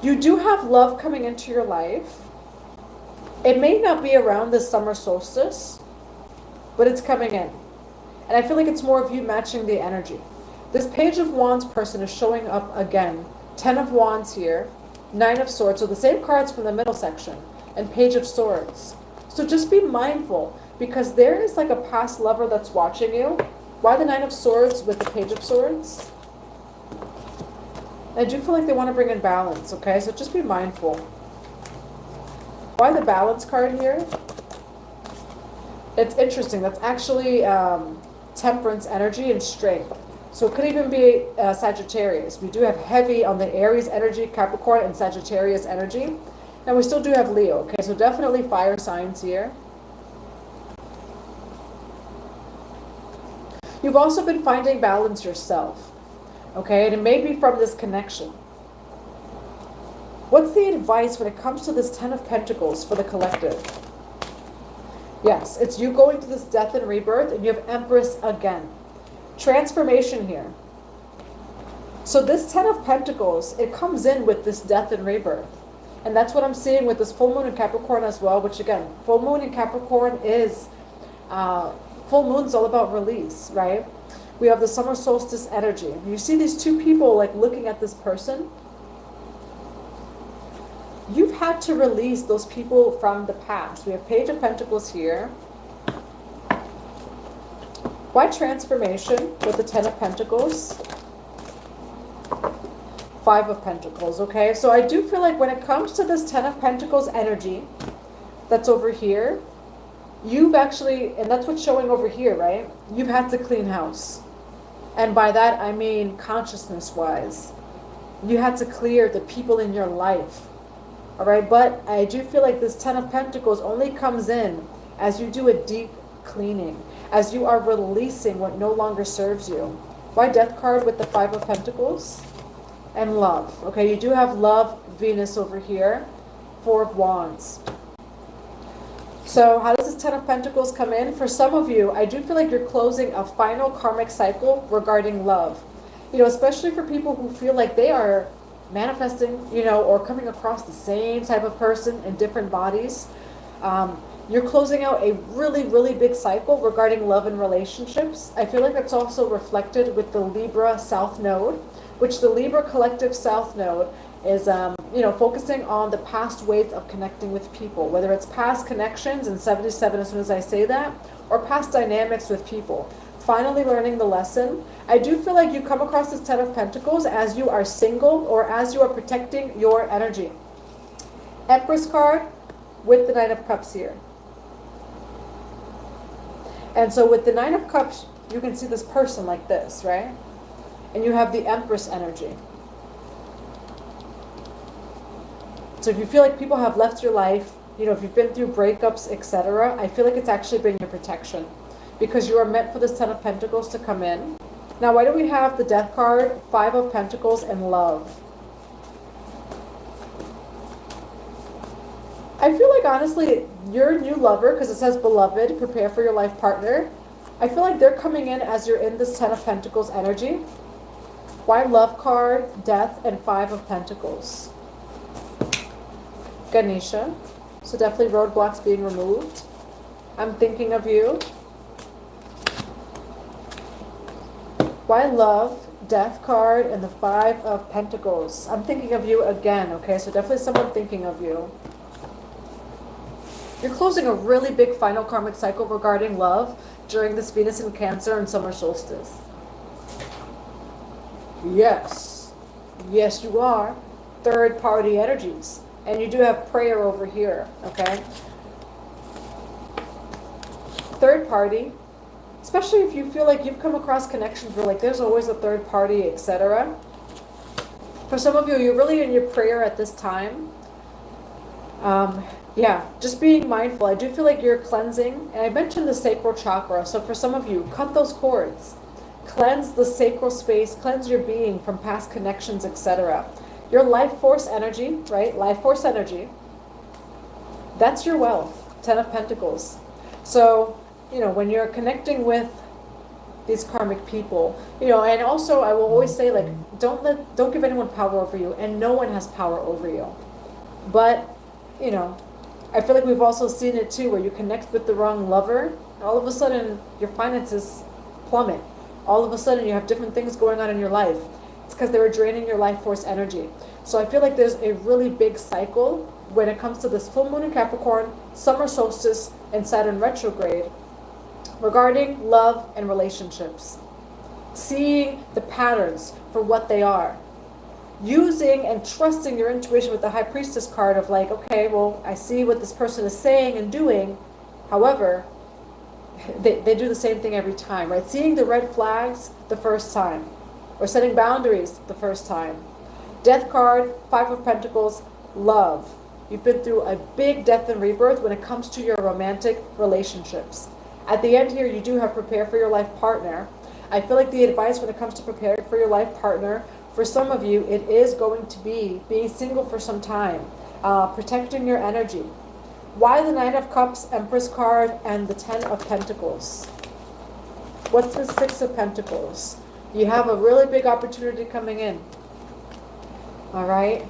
You do have love coming into your life. It may not be around the summer solstice, but it's coming in. And I feel like it's more of you matching the energy. This Page of Wands person is showing up again. 10 of Wands here, 9 of Swords, so the same cards from the middle section, and Page of Swords. So just be mindful, because there is like a past lover that's watching you. Why the 9 of Swords with the Page of Swords? I do feel like they want to bring in balance, okay? So just be mindful. Why the Balance card here? It's interesting. That's actually Temperance energy and strength. So it could even be Sagittarius. We do have heavy on the Aries energy, Capricorn, and Sagittarius energy. Now we still do have Leo, okay? So definitely fire signs here. You've also been finding balance yourself, okay? And it may be from this connection. What's the advice when it comes to this 10 of Pentacles for the collective? Yes, it's you going to this death and rebirth, and you have Empress again. Transformation here. So this 10 of Pentacles, it comes in with this death and rebirth. And that's what I'm seeing with this full moon in Capricorn as well, which again, full moon in Capricorn is, full moon's all about release, right? We have the summer solstice energy. You see these two people like looking at this person. You've had to release those people from the past. We have Page of Pentacles here. Why transformation with the 10 of Pentacles? 5 of Pentacles, okay? So I do feel like when it comes to this 10 of Pentacles energy that's over here, you've actually, and that's what's showing over here, right? You've had to clean house. And by that, I mean consciousness-wise. You had to clear the people in your life. All right, but I do feel like this 10 of Pentacles only comes in as you do a deep cleaning, as you are releasing what no longer serves you. Why Death card with the 5 of Pentacles? And love. Okay, you do have love, Venus over here, 4 of Wands. So how does this 10 of Pentacles come in? For some of you, I do feel like you're closing a final karmic cycle regarding love. You know, especially for people who feel like they are manifesting, you know, or coming across the same type of person in different bodies. You're closing out a really, really big cycle regarding love and relationships. I feel like that's also reflected with the Libra South Node, which the Libra Collective South Node is, you know, focusing on the past ways of connecting with people, whether it's past connections, and 77 as soon as I say that, or past dynamics with people. Finally learning the lesson. I do feel like you come across this 10 of Pentacles as you are single or as you are protecting your energy. Empress card with the 9 of Cups here. And so with the 9 of Cups, you can see this person like this, right? And you have the Empress energy. So if you feel like people have left your life, you know, if you've been through breakups, etc., I feel like it's actually been your protection, because you are meant for this Ten of Pentacles to come in. Now, why do we have the Death card, Five of Pentacles, and Love? I feel like, honestly, your new lover, because it says beloved, prepare for your life partner, I feel like they're coming in as you're in this Ten of Pentacles energy. Why Love card, Death, and Five of Pentacles? Ganesha. So definitely roadblocks being removed. I'm thinking of you. Why Love, Death card, and the Five of Pentacles? I'm thinking of you again, okay? So definitely someone thinking of you. You're closing a really big final karmic cycle regarding love during this Venus in Cancer and summer solstice. Yes. Yes, you are. Third party energies. And you do have prayer over here, okay? Third party, especially if you feel like you've come across connections where like there's always a third party, etc. For some of you, you're really in your prayer at this time. Yeah, just being mindful. I do feel like you're cleansing. And I mentioned the sacral chakra. So for some of you, cut those cords. Cleanse the sacral space. Cleanse your being from past connections, etc. Your life force energy, right? Life force energy. That's your wealth. Ten of Pentacles. So, you know, when you're connecting with these karmic people, you know, and also I will always say, like, don't give anyone power over you, and no one has power over you. But, you know, I feel like we've also seen it too, where you connect with the wrong lover, all of a sudden your finances plummet. All of a sudden you have different things going on in your life. It's because they were draining your life force energy. So I feel like there's a really big cycle when it comes to this full moon in Capricorn, summer solstice, and Saturn retrograde regarding love and relationships. Seeing the patterns for what they are. Using and trusting your intuition with the High Priestess card of like, okay, well, I see what this person is saying and doing. However, they do the same thing every time, right? Seeing the red flags the first time. Or setting boundaries the first time. Death card, Five of Pentacles, Love. You've been through a big death and rebirth when it comes to your romantic relationships. At the end here, you do have prepare for your life partner. I feel like the advice when it comes to preparing for your life partner, for some of you, it is going to be being single for some time, protecting your energy. Why the Nine of Cups, Empress card, and the Ten of Pentacles? What's the Six of Pentacles? You have a really big opportunity coming in. All right?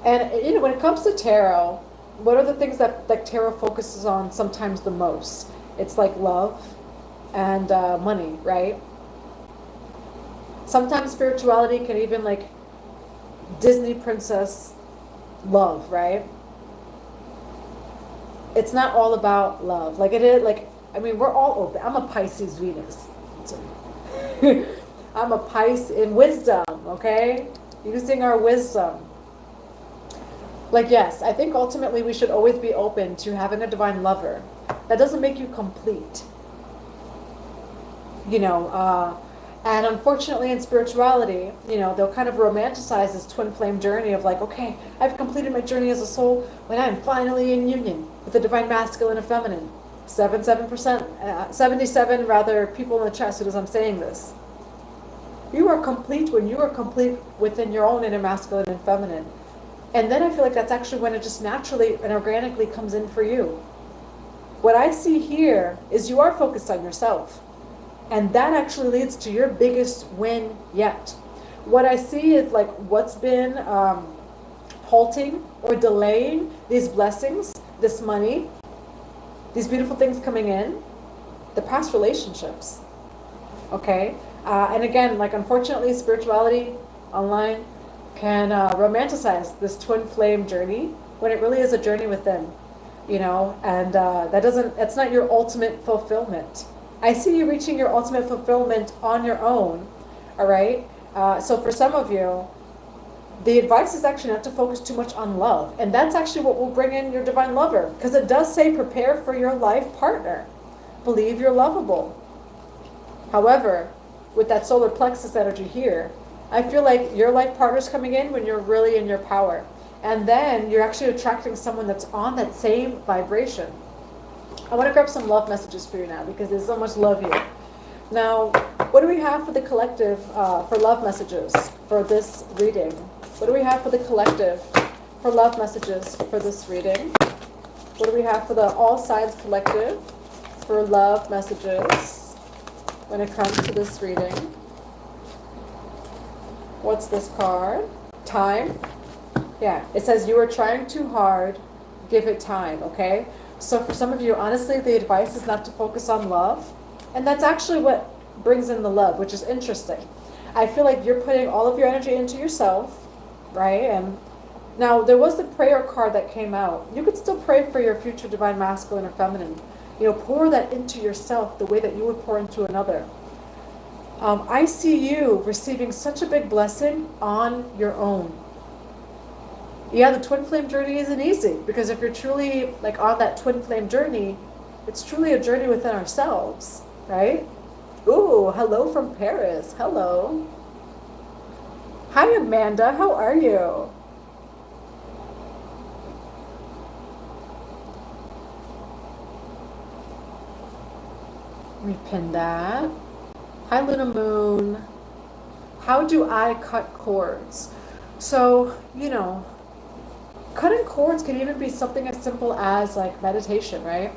And, you know, when it comes to tarot, what are the things that tarot focuses on sometimes the most? It's like love and money, right? Sometimes spirituality can even like Disney princess love, right? It's not all about love. Like it is, like, I mean, we're all open. I'm a Pisces Venus. I'm a Pisces in wisdom, okay? Using our wisdom. Like, yes, I think ultimately we should always be open to having a divine lover. That doesn't make you complete. You know, and unfortunately in spirituality, you know, they'll kind of romanticize this twin flame journey of like, okay, I've completed my journey as a soul when I'm finally in union with the divine masculine and feminine. 77 rather people in the chat as I'm saying this. You are complete when you are complete within your own inner masculine and feminine. And then I feel like that's actually when it just naturally and organically comes in for you. What I see here is you are focused on yourself. And that actually leads to your biggest win yet. What I see is like what's been halting or delaying these blessings, this money, these beautiful things coming in, the past relationships. Okay? And again, like unfortunately, spirituality online can romanticize this twin flame journey when it really is a journey within, you know, and that's not your ultimate fulfillment. I see you reaching your ultimate fulfillment on your own, all right? So for some of you, the advice is actually not to focus too much on love. And that's actually what will bring in your divine lover. Because it does say prepare for your life partner. Believe you're lovable. However, with that solar plexus energy here, I feel like your life partner's coming in when you're really in your power. And then you're actually attracting someone that's on that same vibration. I want to grab some love messages for you now because there's so much love here. Now, what do we have for the collective for love messages for this reading? What do we have for the collective for love messages for this reading? What do we have for the all signs collective for love messages when it comes to this reading? What's this card? Time. Yeah, it says you are trying too hard, give it time, okay? So for some of you, honestly, the advice is not to focus on love. And that's actually what brings in the love, which is interesting. I feel like you're putting all of your energy into yourself, right? And now there was the prayer card that came out. You could still pray for your future divine masculine or feminine. You know, pour that into yourself the way that you would pour into another. I see you receiving such a big blessing on your own. Yeah, the twin flame journey isn't easy because if you're truly like on that twin flame journey, it's truly a journey within ourselves, right? Ooh, hello from Paris. Hello. Hi, Amanda. How are you? Let me pin that. Hi, Luna Moon. How do I cut cords? So, you know, cutting cords can even be something as simple as like meditation, right?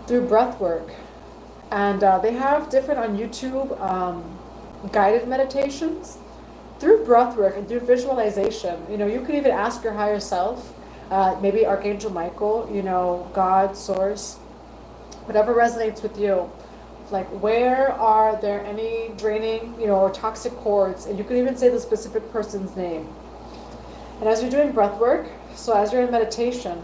Through breath work. And they have different on YouTube guided meditations. Through breath work and through visualization, you know, you could even ask your higher self, maybe Archangel Michael, you know, God, Source, whatever resonates with you. Like, where are there any draining, you know, or toxic cords? And you could even say the specific person's name. And as you're doing breath work, so as you're in meditation,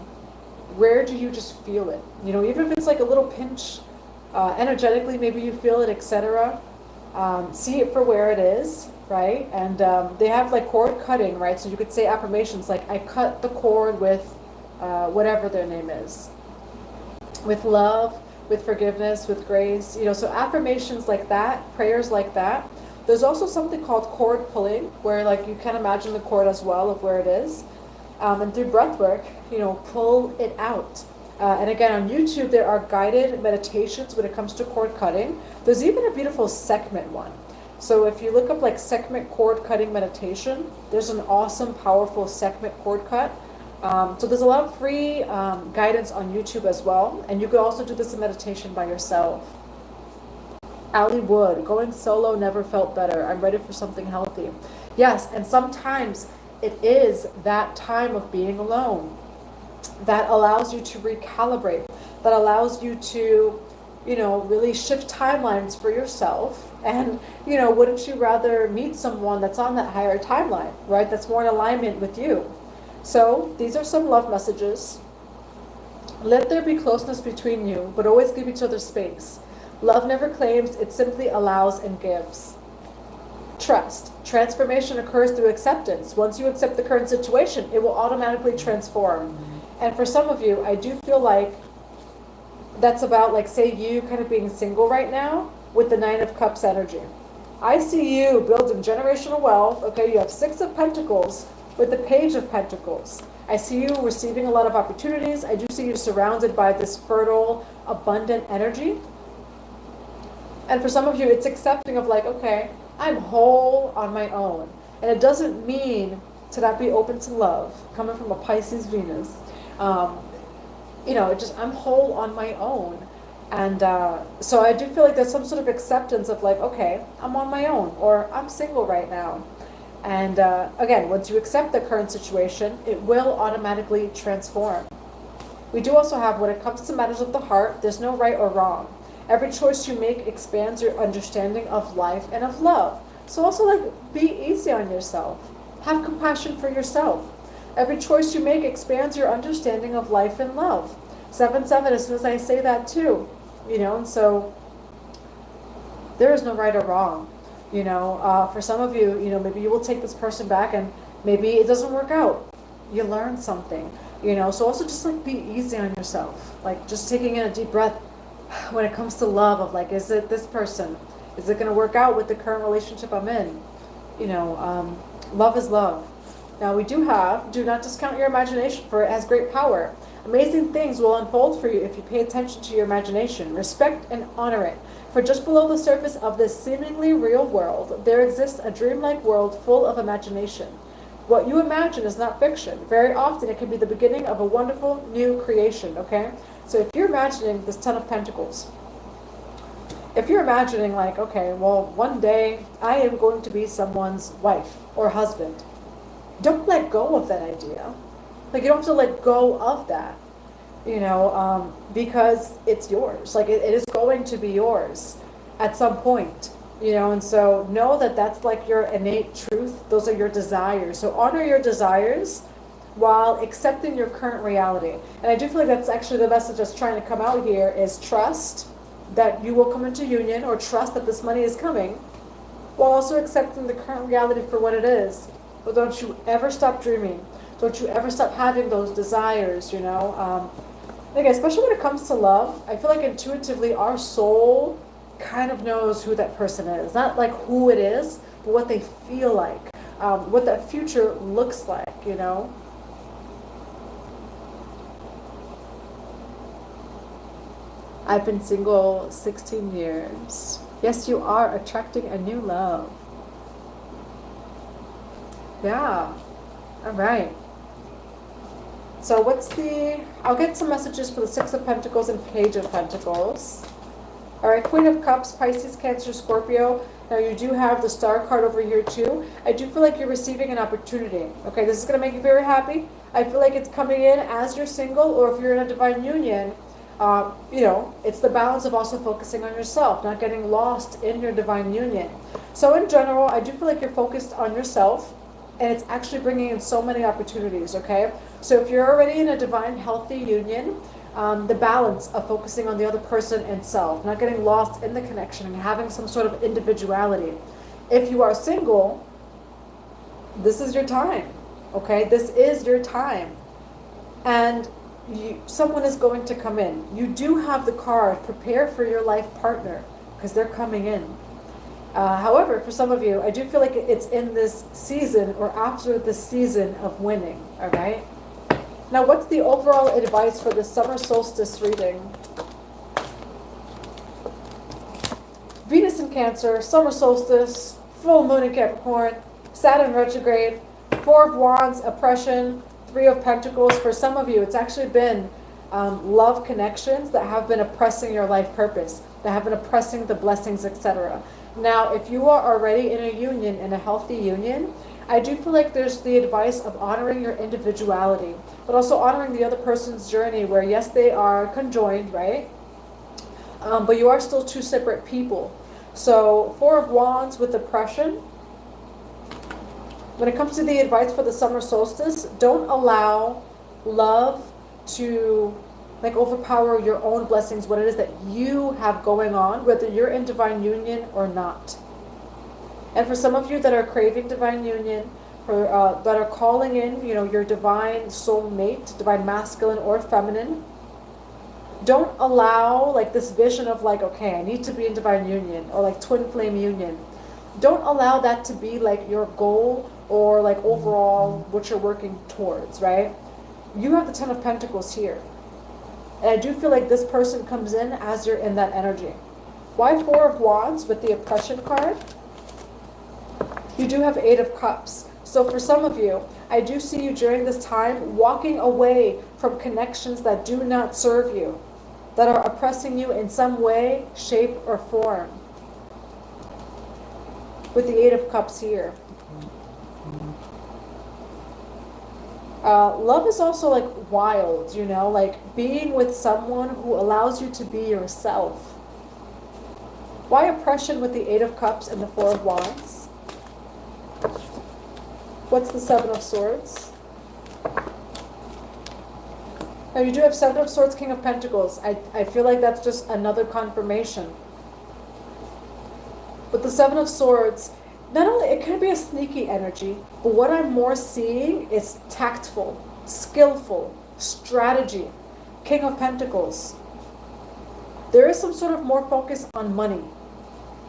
where do you just feel it? You know, even if it's like a little pinch, energetically, maybe you feel it, etc. See it for where it is, right? And they have like cord cutting, right? So you could say affirmations like, I cut the cord with whatever their name is. With love, with forgiveness, with grace, you know, so affirmations like that, prayers like that. There's also something called cord pulling, where like you can imagine the cord as well of where it is. And through breath work, you know, pull it out. And again, on YouTube, there are guided meditations when it comes to cord cutting. There's even a beautiful Sekhmet one. So if you look up like Sekhmet cord cutting meditation, there's an awesome, powerful Sekhmet cord cut. So there's a lot of free guidance on YouTube as well. And you could also do this in meditation by yourself. Allie Wood, going solo never felt better. I'm ready for something healthy. Yes, and sometimes it is that time of being alone that allows you to recalibrate, that allows you to, you know, really shift timelines for yourself. And, you know, wouldn't you rather meet someone that's on that higher timeline, right? That's more in alignment with you. So these are some love messages. Let there be closeness between you, but always give each other space. Love never claims, it simply allows and gives. Trust. Transformation occurs through acceptance. Once you accept the current situation, it will automatically transform. And for some of you, I do feel like that's about, like, say you kind of being single right now with the 9 of Cups energy. I see you building generational wealth. Okay, you have 6 of Pentacles with the Page of Pentacles. I see you receiving a lot of opportunities. I do see you surrounded by this fertile, abundant energy. And for some of you, it's accepting of like, okay, I'm whole on my own. And it doesn't mean to not be open to love, coming from a Pisces Venus. You know, I'm whole on my own. And so I do feel like there's some sort of acceptance of like, okay, I'm on my own, or I'm single right now. And again, once you accept the current situation, it will automatically transform. We do also have, when it comes to matters of the heart, there's no right or wrong. Every choice you make expands your understanding of life and of love. So also, like, be easy on yourself. Have compassion for yourself. Every choice you make expands your understanding of life and love. 7-7, as soon as I say that too, you know, and so there is no right or wrong. You know, for some of you, you know, maybe you will take this person back and maybe it doesn't work out. You learn something, you know, so also just like be easy on yourself. Like just taking in a deep breath when it comes to love of like, is it this person? Is it going to work out with the current relationship I'm in? You know, love is love. Now we do not discount your imagination, for it has great power. Amazing things will unfold for you if you pay attention to your imagination. Respect and honor it. For just below the surface of this seemingly real world, there exists a dreamlike world full of imagination. What you imagine is not fiction. Very often it can be the beginning of a wonderful new creation, okay? So if you're imagining this Ten of Pentacles, if you're imagining like, okay, well, one day I am going to be someone's wife or husband, don't let go of that idea. Like, you don't have to let go of that, you know, because it's yours. Like, it is going to be yours at some point, you know, and so know that that's like your innate truth. Those are your desires. So honor your desires while accepting your current reality. And I do feel like that's actually the message that's trying to come out here is trust that you will come into union, or trust that this money is coming, while also accepting the current reality for what it is. But don't you ever stop dreaming. Don't you ever stop having those desires, you know. Like, especially when it comes to love, I feel like intuitively our soul kind of knows who that person is. Not like who it is, but what they feel like, what that future looks like, you know. I've been single 16 years. Yes, you are attracting a new love. Yeah. All right. So I'll get some messages for the Six of Pentacles and Page of Pentacles. All right, Queen of Cups, Pisces, Cancer, Scorpio. Now you do have the Star card over here too. I do feel like you're receiving an opportunity. Okay, this is going to make you very happy. I feel like it's coming in as you're single, or if you're in a divine union. You know, it's the balance of also focusing on yourself, not getting lost in your divine union. So in general, I do feel like you're focused on yourself, and it's actually bringing in so many opportunities, okay? So if you're already in a divine, healthy union, the balance of focusing on the other person and self, not getting lost in the connection and having some sort of individuality. If you are single, this is your time, okay? This is your time. And someone is going to come in. You do have the card, prepare for your life partner, because they're coming in. However, for some of you, I do feel like it's in this season or after the season of winning, all right? Now, what's the overall advice for the summer solstice reading? Venus in Cancer, summer solstice, full moon in Capricorn, Saturn retrograde, Four of Wands, oppression, Three of Pentacles. For some of you, it's actually been love connections that have been oppressing your life purpose, that have been oppressing the blessings, etc. Now, if you are already in a union, in a healthy union, I do feel like there's the advice of honoring your individuality, but also honoring the other person's journey where, yes, they are conjoined, right? But you are still two separate people. So, Four of Wands with oppression. When it comes to the advice for the summer solstice, don't allow love to like overpower your own blessings, what it is that you have going on, whether you're in divine union or not. And for some of you that are craving divine union, that are calling in, you know, your divine soul mate, divine masculine or feminine, don't allow like this vision of like, okay, I need to be in divine union, or like twin flame union. Don't allow that to be like your goal or like overall what you're working towards, right? You have the Ten of Pentacles here. And I do feel like this person comes in as you're in that energy. Why Four of Wands with the oppression card? You do have Eight of Cups. So for some of you, I do see you during this time walking away from connections that do not serve you, that are oppressing you in some way, shape, or form. With the Eight of Cups here. Love is also like wild, you know, like being with someone who allows you to be yourself. Why oppression with the Eight of Cups and the Four of Wands? What's the Seven of Swords? Now you do have Seven of Swords, King of Pentacles. I feel like that's just another confirmation. With the Seven of Swords, not only, it can be a sneaky energy, but what I'm more seeing is tactful, skillful, strategy. King of Pentacles. There is some sort of more focus on money.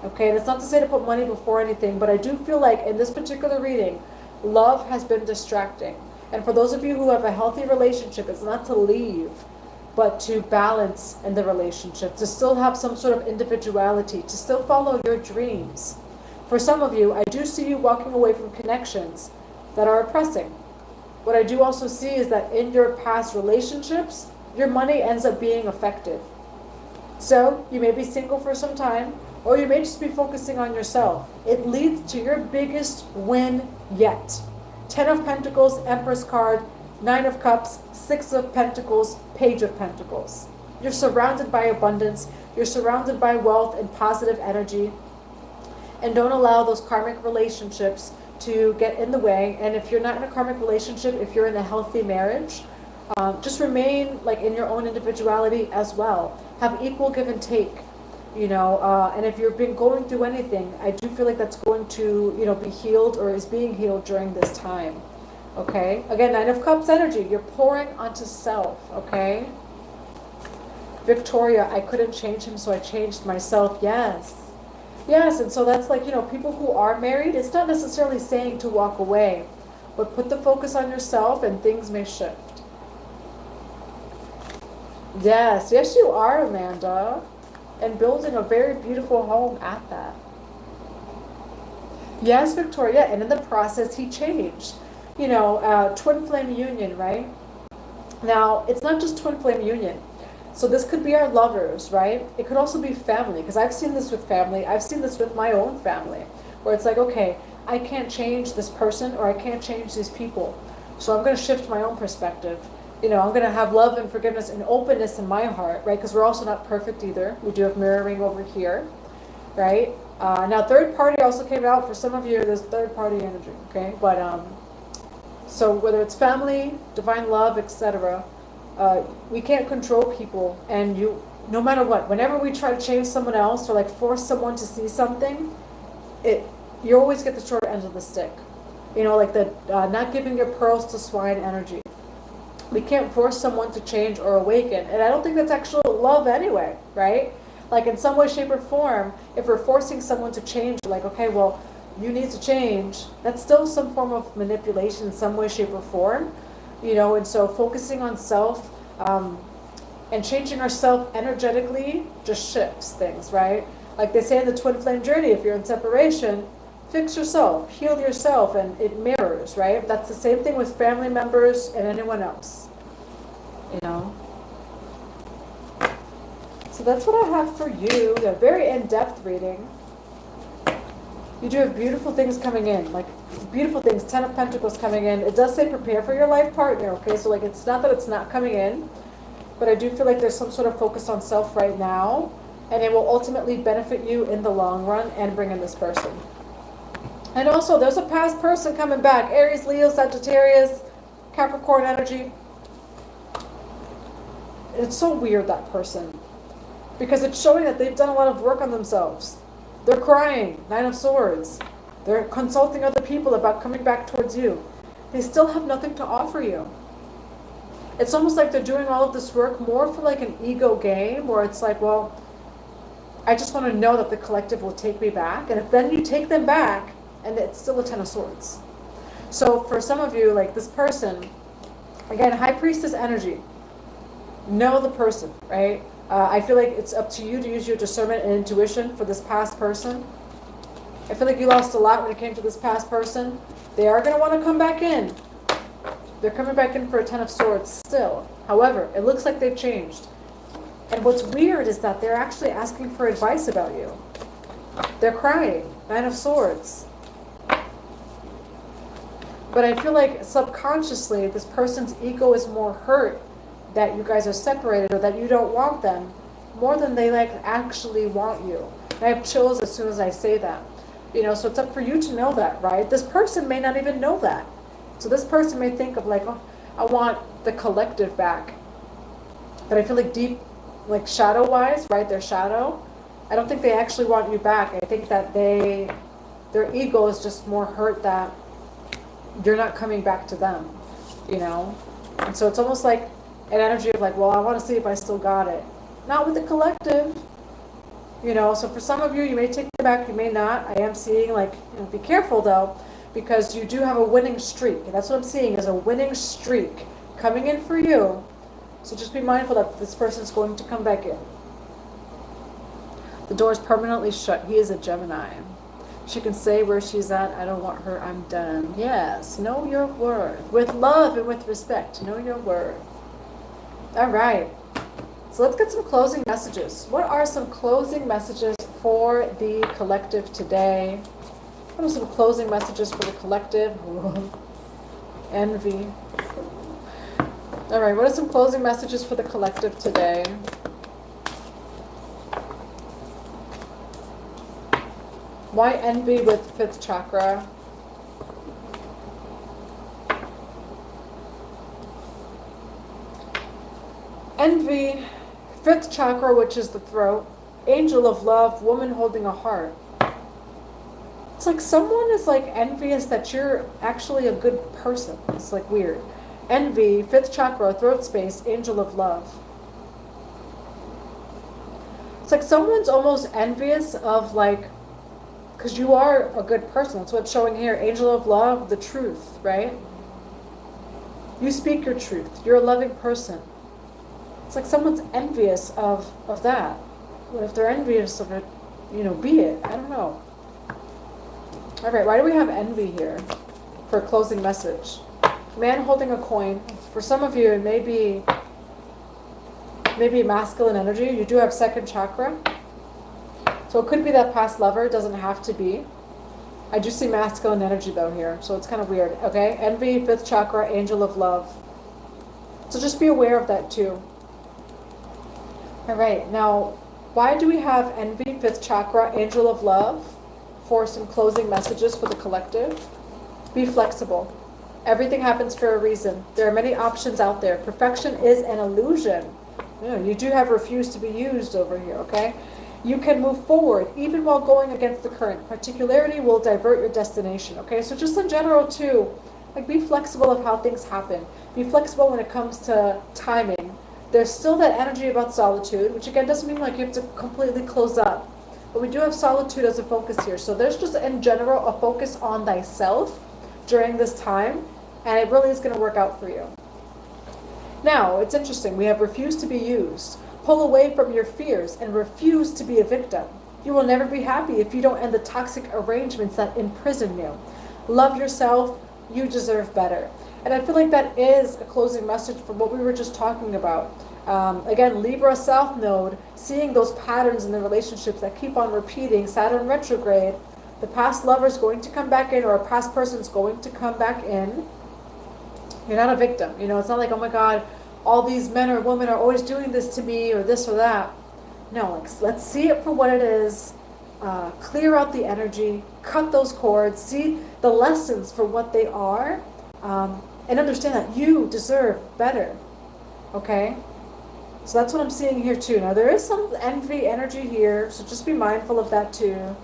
Okay, that's not to say to put money before anything, but I do feel like in this particular reading, love has been distracting. And for those of you who have a healthy relationship, it's not to leave, but to balance in the relationship, to still have some sort of individuality, to still follow your dreams. For some of you, I do see you walking away from connections that are oppressing. What I do also see is that in your past relationships, your money ends up being affected. So you may be single for some time, or you may just be focusing on yourself. It leads to your biggest win yet. 10 of Pentacles, Empress card, 9 of Cups, 6 of Pentacles, Page of Pentacles. You're surrounded by abundance. You're surrounded by wealth and positive energy. And don't allow those karmic relationships to get in the way. And if you're not in a karmic relationship, if you're in a healthy marriage, just remain like in your own individuality as well. Have equal give and take. And if you've been going through anything, I do feel like that's going to, be healed or is being healed during this time. Okay? Again, 9 of Cups energy. You're pouring onto self. Okay? Victoria, I couldn't change him, so I changed myself. Yes. Yes, and so that's like, people who are married, it's not necessarily saying to walk away, but put the focus on yourself and things may shift. Yes, yes you are, Amanda. And building a very beautiful home at that. Yes, Victoria, and in the process he changed. Twin flame union, right? Now, it's not just twin flame union. So this could be our lovers, right? It could also be family, because I've seen this with family. I've seen this with my own family, where it's like, okay, I can't change this person or I can't change these people. So I'm going to shift my own perspective. I'm going to have love and forgiveness and openness in my heart, right? Because we're also not perfect either. We do have mirroring over here, right? Now, third party also came out. For some of you, there's third party energy, okay? But, so whether it's family, divine love, etc., we can't control people. And no matter what, whenever we try to change someone else or like force someone to see something, you always get the short end of the stick. Like the not giving your pearls to swine energy. We can't force someone to change or awaken. And I don't think that's actual love anyway, right? Like in some way, shape, or form, if we're forcing someone to change, like, okay, well, you need to change, that's still some form of manipulation in some way, shape, or form. And so focusing on self and changing ourselves energetically just shifts things, right? Like they say in the twin flame journey, if you're in separation, fix yourself, heal yourself, and it mirrors, right? That's the same thing with family members and anyone else, So that's what I have for you. A very in-depth reading. You do have beautiful things coming in, like beautiful things. 10 of Pentacles coming in. It does say prepare for your life partner, okay? So like it's not that it's not coming in, but I do feel like there's some sort of focus on self right now, and it will ultimately benefit you in the long run and bring in this person. And also, there's a past person coming back. Aries, Leo, Sagittarius, Capricorn energy. It's so weird, that person. Because it's showing that they've done a lot of work on themselves. They're crying, 9 of Swords. They're consulting other people about coming back towards you. They still have nothing to offer you. It's almost like they're doing all of this work more for like an ego game, where it's like, well, I just want to know that the collective will take me back. And if then you take them back, and it's still a 10 of Swords. So for some of you, like this person, again, High Priestess energy. Know the person, right? I feel like it's up to you to use your discernment and intuition for this past person. I feel like you lost a lot when it came to this past person. They are going to want to come back in. They're coming back in for a 10 of Swords still. However, it looks like they've changed. And what's weird is that they're actually asking for advice about you. They're crying, 9 of Swords. But I feel like subconsciously, this person's ego is more hurt that you guys are separated or that you don't want them more than they like actually want you. And I have chills as soon as I say that. So it's up for you to know that, right? This person may not even know that. So this person may think of like, oh, I want the collective back. But I feel like deep, like shadow-wise, right? Their shadow, I don't think they actually want you back. I think that their ego is just more hurt that you're not coming back to them, And so it's almost like an energy of like, well, I want to see if I still got it. Not with the collective. You know, so for some of you, you may take it back, you may not. I am seeing, like, be careful though, because you do have a winning streak. And that's what I'm seeing, is a winning streak coming in for you. So just be mindful that this person's going to come back in. The door is permanently shut. He is a Gemini. She can say where she's at. I don't want her. I'm done. Yes. Know your worth. With love and with respect. Know your worth. All right. So let's get some closing messages. What are some closing messages for the collective today? What are some closing messages for the collective? Envy. All right. What are some closing messages for the collective today? Why envy with 5th chakra? Envy, 5th chakra, which is the throat. Angel of love, woman holding a heart. It's like someone is like envious that you're actually a good person. It's like weird. Envy, 5th chakra, throat space, angel of love. It's like someone's almost envious of, like, because you are a good person. That's what's showing here. Angel of love, the truth, right? You speak your truth. You're a loving person. It's like someone's envious of that. But if they're envious of it, be it. I don't know. All right, why do we have envy here for a closing message? Man holding a coin. For some of you, it may be masculine energy. You do have 2nd chakra. So it could be that past lover. It doesn't have to be. I do see masculine energy though here. So it's kind of weird. Okay, envy, 5th chakra, angel of love. So just be aware of that too. All right, now, why do we have envy, 5th chakra, angel of love, for some closing messages for the collective? Be flexible. Everything happens for a reason. There are many options out there. Perfection is an illusion. You do have refused to be used over here, okay? You can move forward even while going against the current. Particularity will divert your destination, okay? So just in general too, like, be flexible of how things happen. Be flexible when it comes to timing. There's still that energy about solitude, which again doesn't mean like you have to completely close up. But we do have solitude as a focus here. So there's just in general a focus on thyself during this time, and it really is going to work out for you. Now, it's interesting. We have refused to be used. Pull away from your fears and refuse to be a victim. You will never be happy if you don't end the toxic arrangements that imprison you. Love yourself. You deserve better. And I feel like that is a closing message from what we were just talking about. Again, Libra South Node, seeing those patterns in the relationships that keep on repeating, Saturn retrograde, the past lover is going to come back in, or a past person is going to come back in. You're not a victim. It's not like, oh my God, all these men or women are always doing this to me or this or that. No, let's see it for what it is. Clear out the energy, cut those cords, see the lessons for what they are, and understand that you deserve better. Okay? So that's what I'm seeing here too. Now there is some envy energy here, so just be mindful of that too.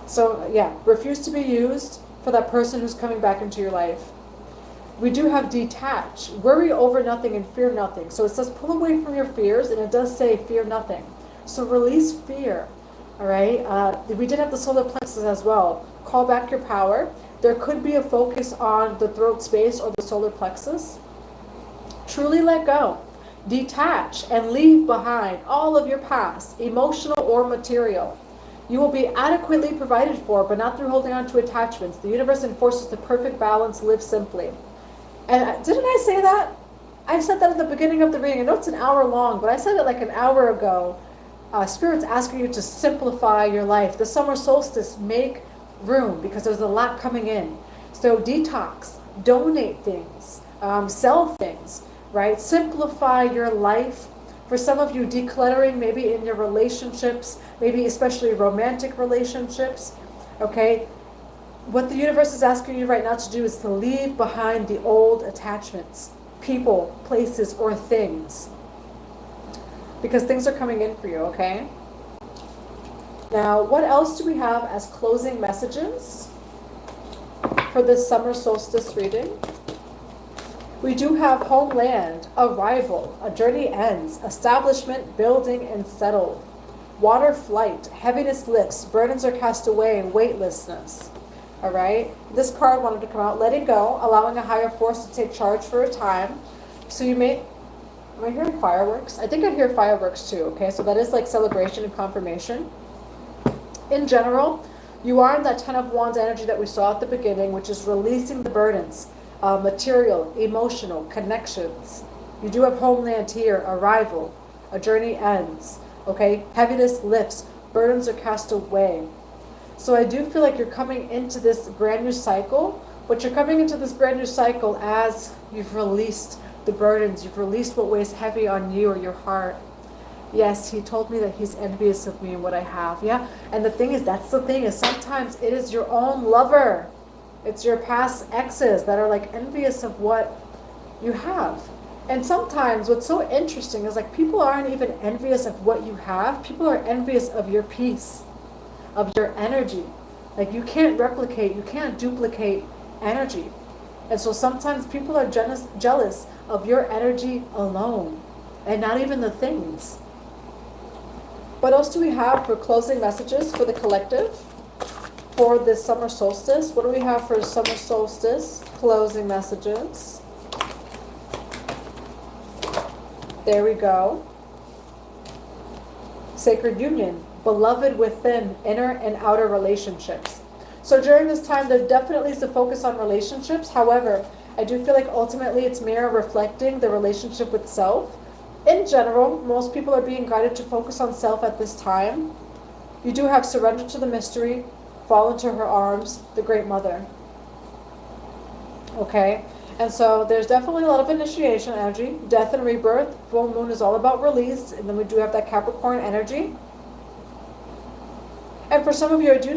So yeah, refuse to be used for that person who's coming back into your life. We do have detach, worry over nothing and fear nothing. So it says pull away from your fears, and it does say fear nothing. So release fear, all right? We did have the solar plexus as well. Call back your power. There could be a focus on the throat space or the solar plexus. Truly let go. Detach and leave behind all of your past, emotional or material. You will be adequately provided for, but not through holding on to attachments. The universe enforces the perfect balance. Live simply. And didn't I say that? I said that at the beginning of the reading. I know it's an hour long, but I said it like an hour ago. Spirit's asking you to simplify your life. The summer solstice, make room, because there's a lot coming in. So detox, donate things, sell things, right? Simplify your life. For some of you, decluttering maybe in your relationships, maybe especially romantic relationships, okay? What the universe is asking you right now to do is to leave behind the old attachments, people, places, or things. Because things are coming in for you, okay? Now, what else do we have as closing messages for this summer solstice reading? We do have homeland, arrival, a journey ends, establishment, building, and settled. Water flight, heaviness lifts, burdens are cast away, and weightlessness. All right? This card wanted to come out, letting go, allowing a higher force to take charge for a time. So you may, am I hearing fireworks? I think I hear fireworks too, okay? So that is like celebration and confirmation. In general, you are in that 10 of Wands energy that we saw at the beginning, which is releasing the burdens, material, emotional, connections. You do have homeland here, arrival, a journey ends. Okay, heaviness lifts, burdens are cast away. So I do feel like you're coming into this brand new cycle, but you're coming into this brand new cycle as you've released the burdens, you've released what weighs heavy on you or your heart. Yes, he told me that he's envious of me and what I have. Yeah, and the thing is, that's the thing, is sometimes it is your own lover. It's your past exes that are like envious of what you have. And sometimes what's so interesting is like people aren't even envious of what you have. People are envious of your peace, of your energy. Like you can't replicate, you can't duplicate energy. And so sometimes people are jealous of your energy alone and not even the things. What else do we have for closing messages for the collective for this summer solstice? What do we have for summer solstice closing messages? There we go. Sacred union, beloved within, inner and outer relationships. So during this time, there definitely is a focus on relationships. However, I do feel like ultimately it's mirror reflecting the relationship with self. In general, most people are being guided to focus on self at this time. You do have surrender to the mystery, fall into her arms, the Great Mother. Okay? And so there's definitely a lot of initiation energy, death and rebirth. Full moon is all about release. And then we do have that Capricorn energy. And for some of you, I do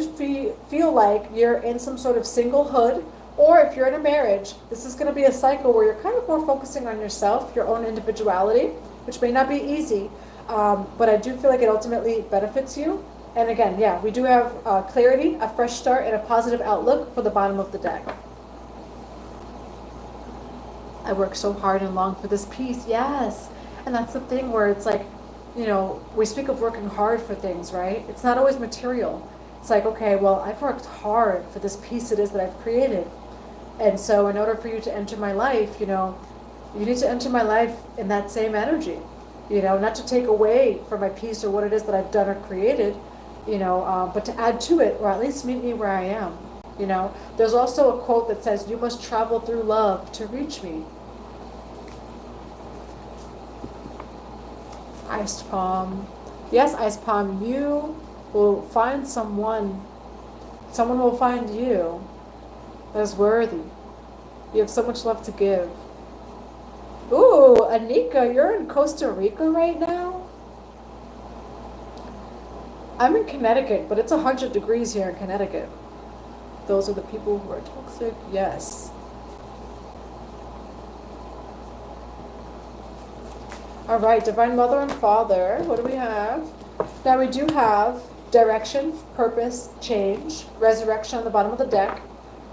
feel like you're in some sort of singlehood. Or if you're in a marriage, this is going to be a cycle where you're kind of more focusing on yourself, your own individuality, which may not be easy. But I do feel like it ultimately benefits you. And again, yeah, we do have clarity, a fresh start, and a positive outlook for the bottom of the deck. I work so hard and long for this peace. Yes. And that's the thing where it's like, you know, we speak of working hard for things, right? It's not always material. It's like, okay, well, I've worked hard for this peace it is that I've created. And so in order for you to enter my life, you know, you need to enter my life in that same energy, you know, not to take away from my peace or what it is that I've done or created, you know, but to add to it, or at least meet me where I am. You know, there's also a quote that says, you must travel through love to reach me. Iced palm. Yes, iced palm, you will find someone will find you that is worthy. You have so much love to give. Ooh, Anika, you're in Costa Rica right now? I'm in Connecticut, but it's 100 degrees here in Connecticut. Those are the people who are toxic. Yes. All right, Divine Mother and Father. What do we have? Now we do have direction, purpose, change, resurrection on the bottom of the deck,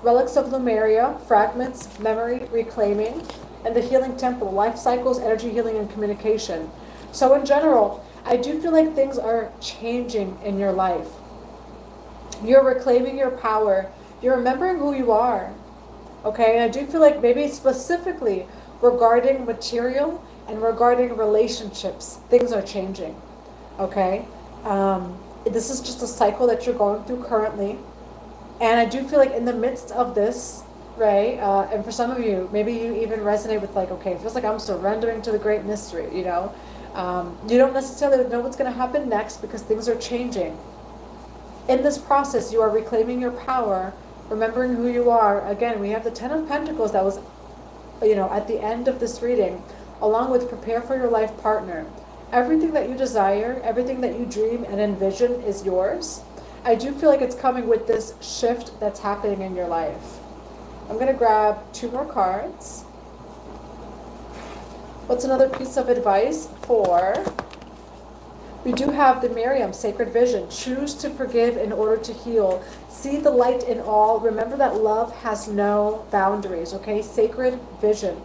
relics of Lemuria, fragments, memory, reclaiming, and the healing temple, life cycles, energy healing, and communication. So in general, I do feel like things are changing in your life. You're reclaiming your power. You're remembering who you are. Okay, and I do feel like maybe specifically regarding material and regarding relationships, things are changing. Okay, this is just a cycle that you're going through currently. And I do feel like in the midst of this, right, and for some of you, maybe you even resonate with like, okay, it feels like I'm surrendering to the great mystery, you know. You don't necessarily know what's going to happen next because things are changing. In this process, you are reclaiming your power, remembering who you are. Again, we have the 10 of Pentacles that was, you know, at the end of this reading, along with prepare for your life partner. Everything that you desire, everything that you dream and envision is yours. I do feel like it's coming with this shift that's happening in your life. I'm going to grab 2 more cards. What's another piece of advice for? We do have the Miriam, Sacred Vision. Choose to forgive in order to heal. See the light in all. Remember that love has no boundaries, okay? Sacred Vision.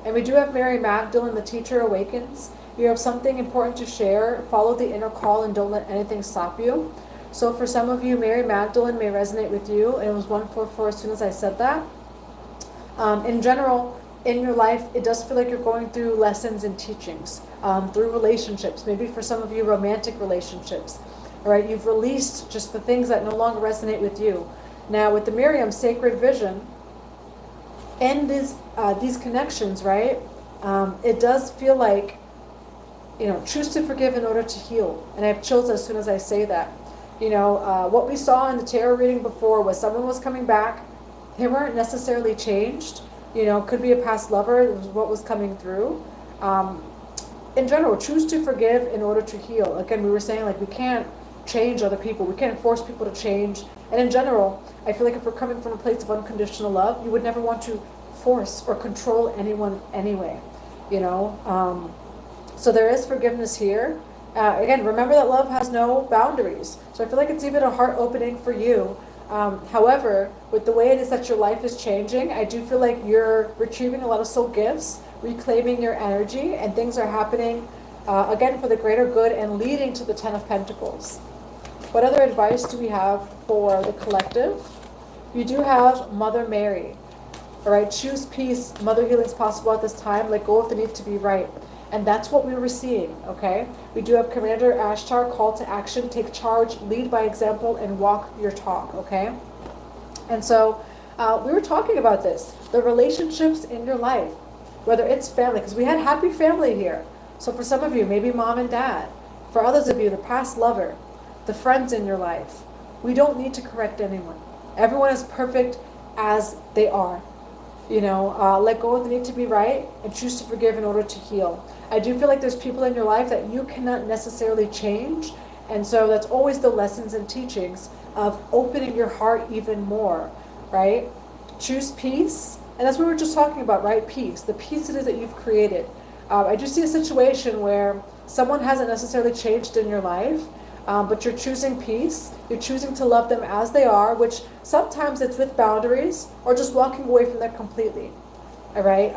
And we do have Mary Magdalene, the Teacher Awakens. You have something important to share. Follow the inner call and don't let anything stop you. So for some of you, Mary Magdalene may resonate with you, and it was 144 as soon as I said that. In general, in your life, it does feel like you're going through lessons and teachings, through relationships, maybe for some of you, romantic relationships. All right, you've released just the things that no longer resonate with you. Now, with the Miriam Sacred Vision, and these connections, right, it does feel like, choose to forgive in order to heal. And I have chills as soon as I say that. What we saw in the tarot reading before was someone was coming back. They weren't necessarily changed. Could be a past lover. It was what was coming through. In general, choose to forgive in order to heal. Again, we were saying, like, we can't change other people. We can't force people to change. And in general, I feel like if we're coming from a place of unconditional love, you would never want to force or control anyone anyway. So there is forgiveness here. Again, remember that love has no boundaries. So I feel like it's even a heart opening for you. However, with the way it is that your life is changing, I do feel like you're retrieving a lot of soul gifts, reclaiming your energy, and things are happening, again, for the greater good and leading to the 10 of Pentacles. What other advice do we have for the collective? You do have Mother Mary. All right, choose peace. Mother healing is possible at this time. Let go of the need to be right. And that's what we were seeing, okay? We do have Commander Ashtar, call to action, take charge, lead by example, and walk your talk, okay? And so we were talking about this, the relationships in your life, whether it's family, because we had happy family here. So for some of you, maybe mom and dad. For others of you, the past lover, the friends in your life. We don't need to correct anyone. Everyone is perfect as they are. Let go of the need to be right and choose to forgive in order to heal. I do feel like there's people in your life that you cannot necessarily change. And so that's always the lessons and teachings of opening your heart even more, right? Choose peace. And that's what we were just talking about, right? Peace. The peace it is that you've created. I do see a situation where someone hasn't necessarily changed in your life, but you're choosing peace. You're choosing to love them as they are, which sometimes it's with boundaries or just walking away from them completely. All right?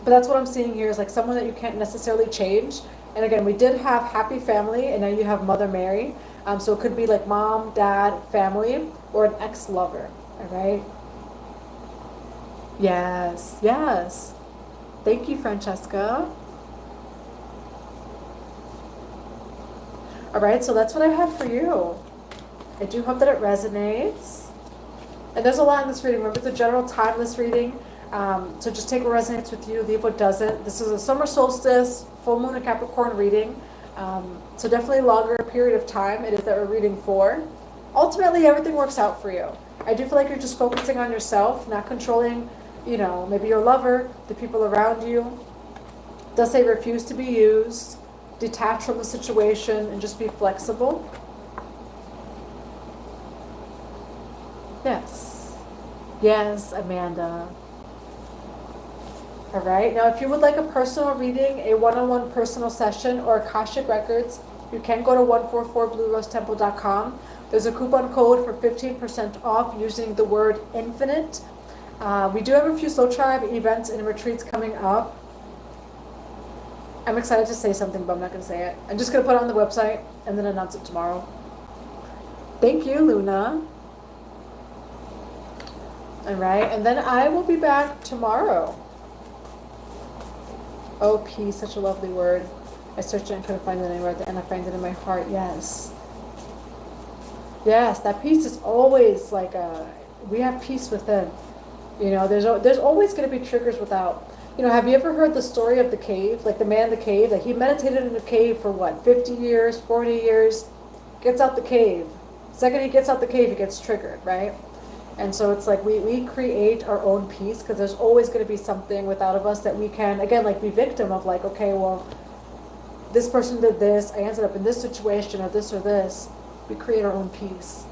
But that's what I'm seeing here is like someone that you can't necessarily change. And again, we did have happy family, and now you have Mother Mary. So it could be like mom, dad, family, or an ex-lover. All right? Yes, yes. Thank you, Francesca. All right, so that's what I have for you. I do hope that it resonates. And there's a lot in this reading. Remember, it's a general timeless reading. So just take what resonates with you, leave what doesn't. This is a summer solstice, full moon and Capricorn reading. So definitely a longer period of time it is that we're reading for. Ultimately, everything works out for you. I do feel like you're just focusing on yourself, not controlling, maybe your lover, the people around you. It does say refuse to be used, detach from the situation, and just be flexible. Yes. Yes, Amanda. All right. Now, if you would like a personal reading, a one-on-one personal session, or Akashic Records, you can go to 144bluerosetemple.com. There's a coupon code for 15% off using the word infinite. We do have a few Soul Tribe events and retreats coming up. I'm excited to say something, but I'm not going to say it. I'm just going to put it on the website and then announce it tomorrow. Thank you, Luna. All right. And then I will be back tomorrow. Oh, peace, such a lovely word. I searched it and couldn't find it anywhere, and I find it in my heart. Yes. Yes, that peace is always like we have peace within. There's always going to be triggers without. Have you ever heard the story of the cave? Like the man in the cave, like he meditated in the cave for what, 50 years, 40 years, gets out the cave. The second he gets out the cave, he gets triggered, right? And so it's like we create our own peace because there's always going to be something without of us that we can, again, like be victim of, like, okay, well, this person did this, I ended up in this situation or this. We create our own peace.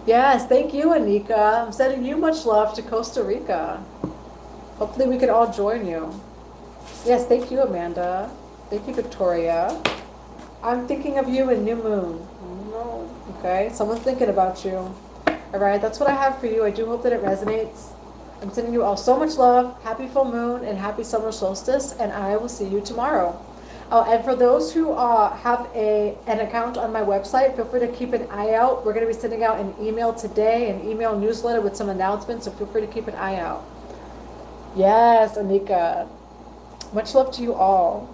Yes, thank you, Anika. I'm sending you much love to Costa Rica. Hopefully we can all join you. Yes, thank you, Amanda. Thank you, Victoria. I'm thinking of you in New Moon. Okay, someone's thinking about you. All right, that's what I have for you. I do hope that it resonates. I'm sending you all so much love. Happy full moon and happy summer solstice, and I will see you tomorrow. Oh, and for those who have an account on my website, feel free to keep an eye out. We're going to be sending out an email today, an email newsletter with some announcements, so feel free to keep an eye out. Yes, Anika. Much love to you all.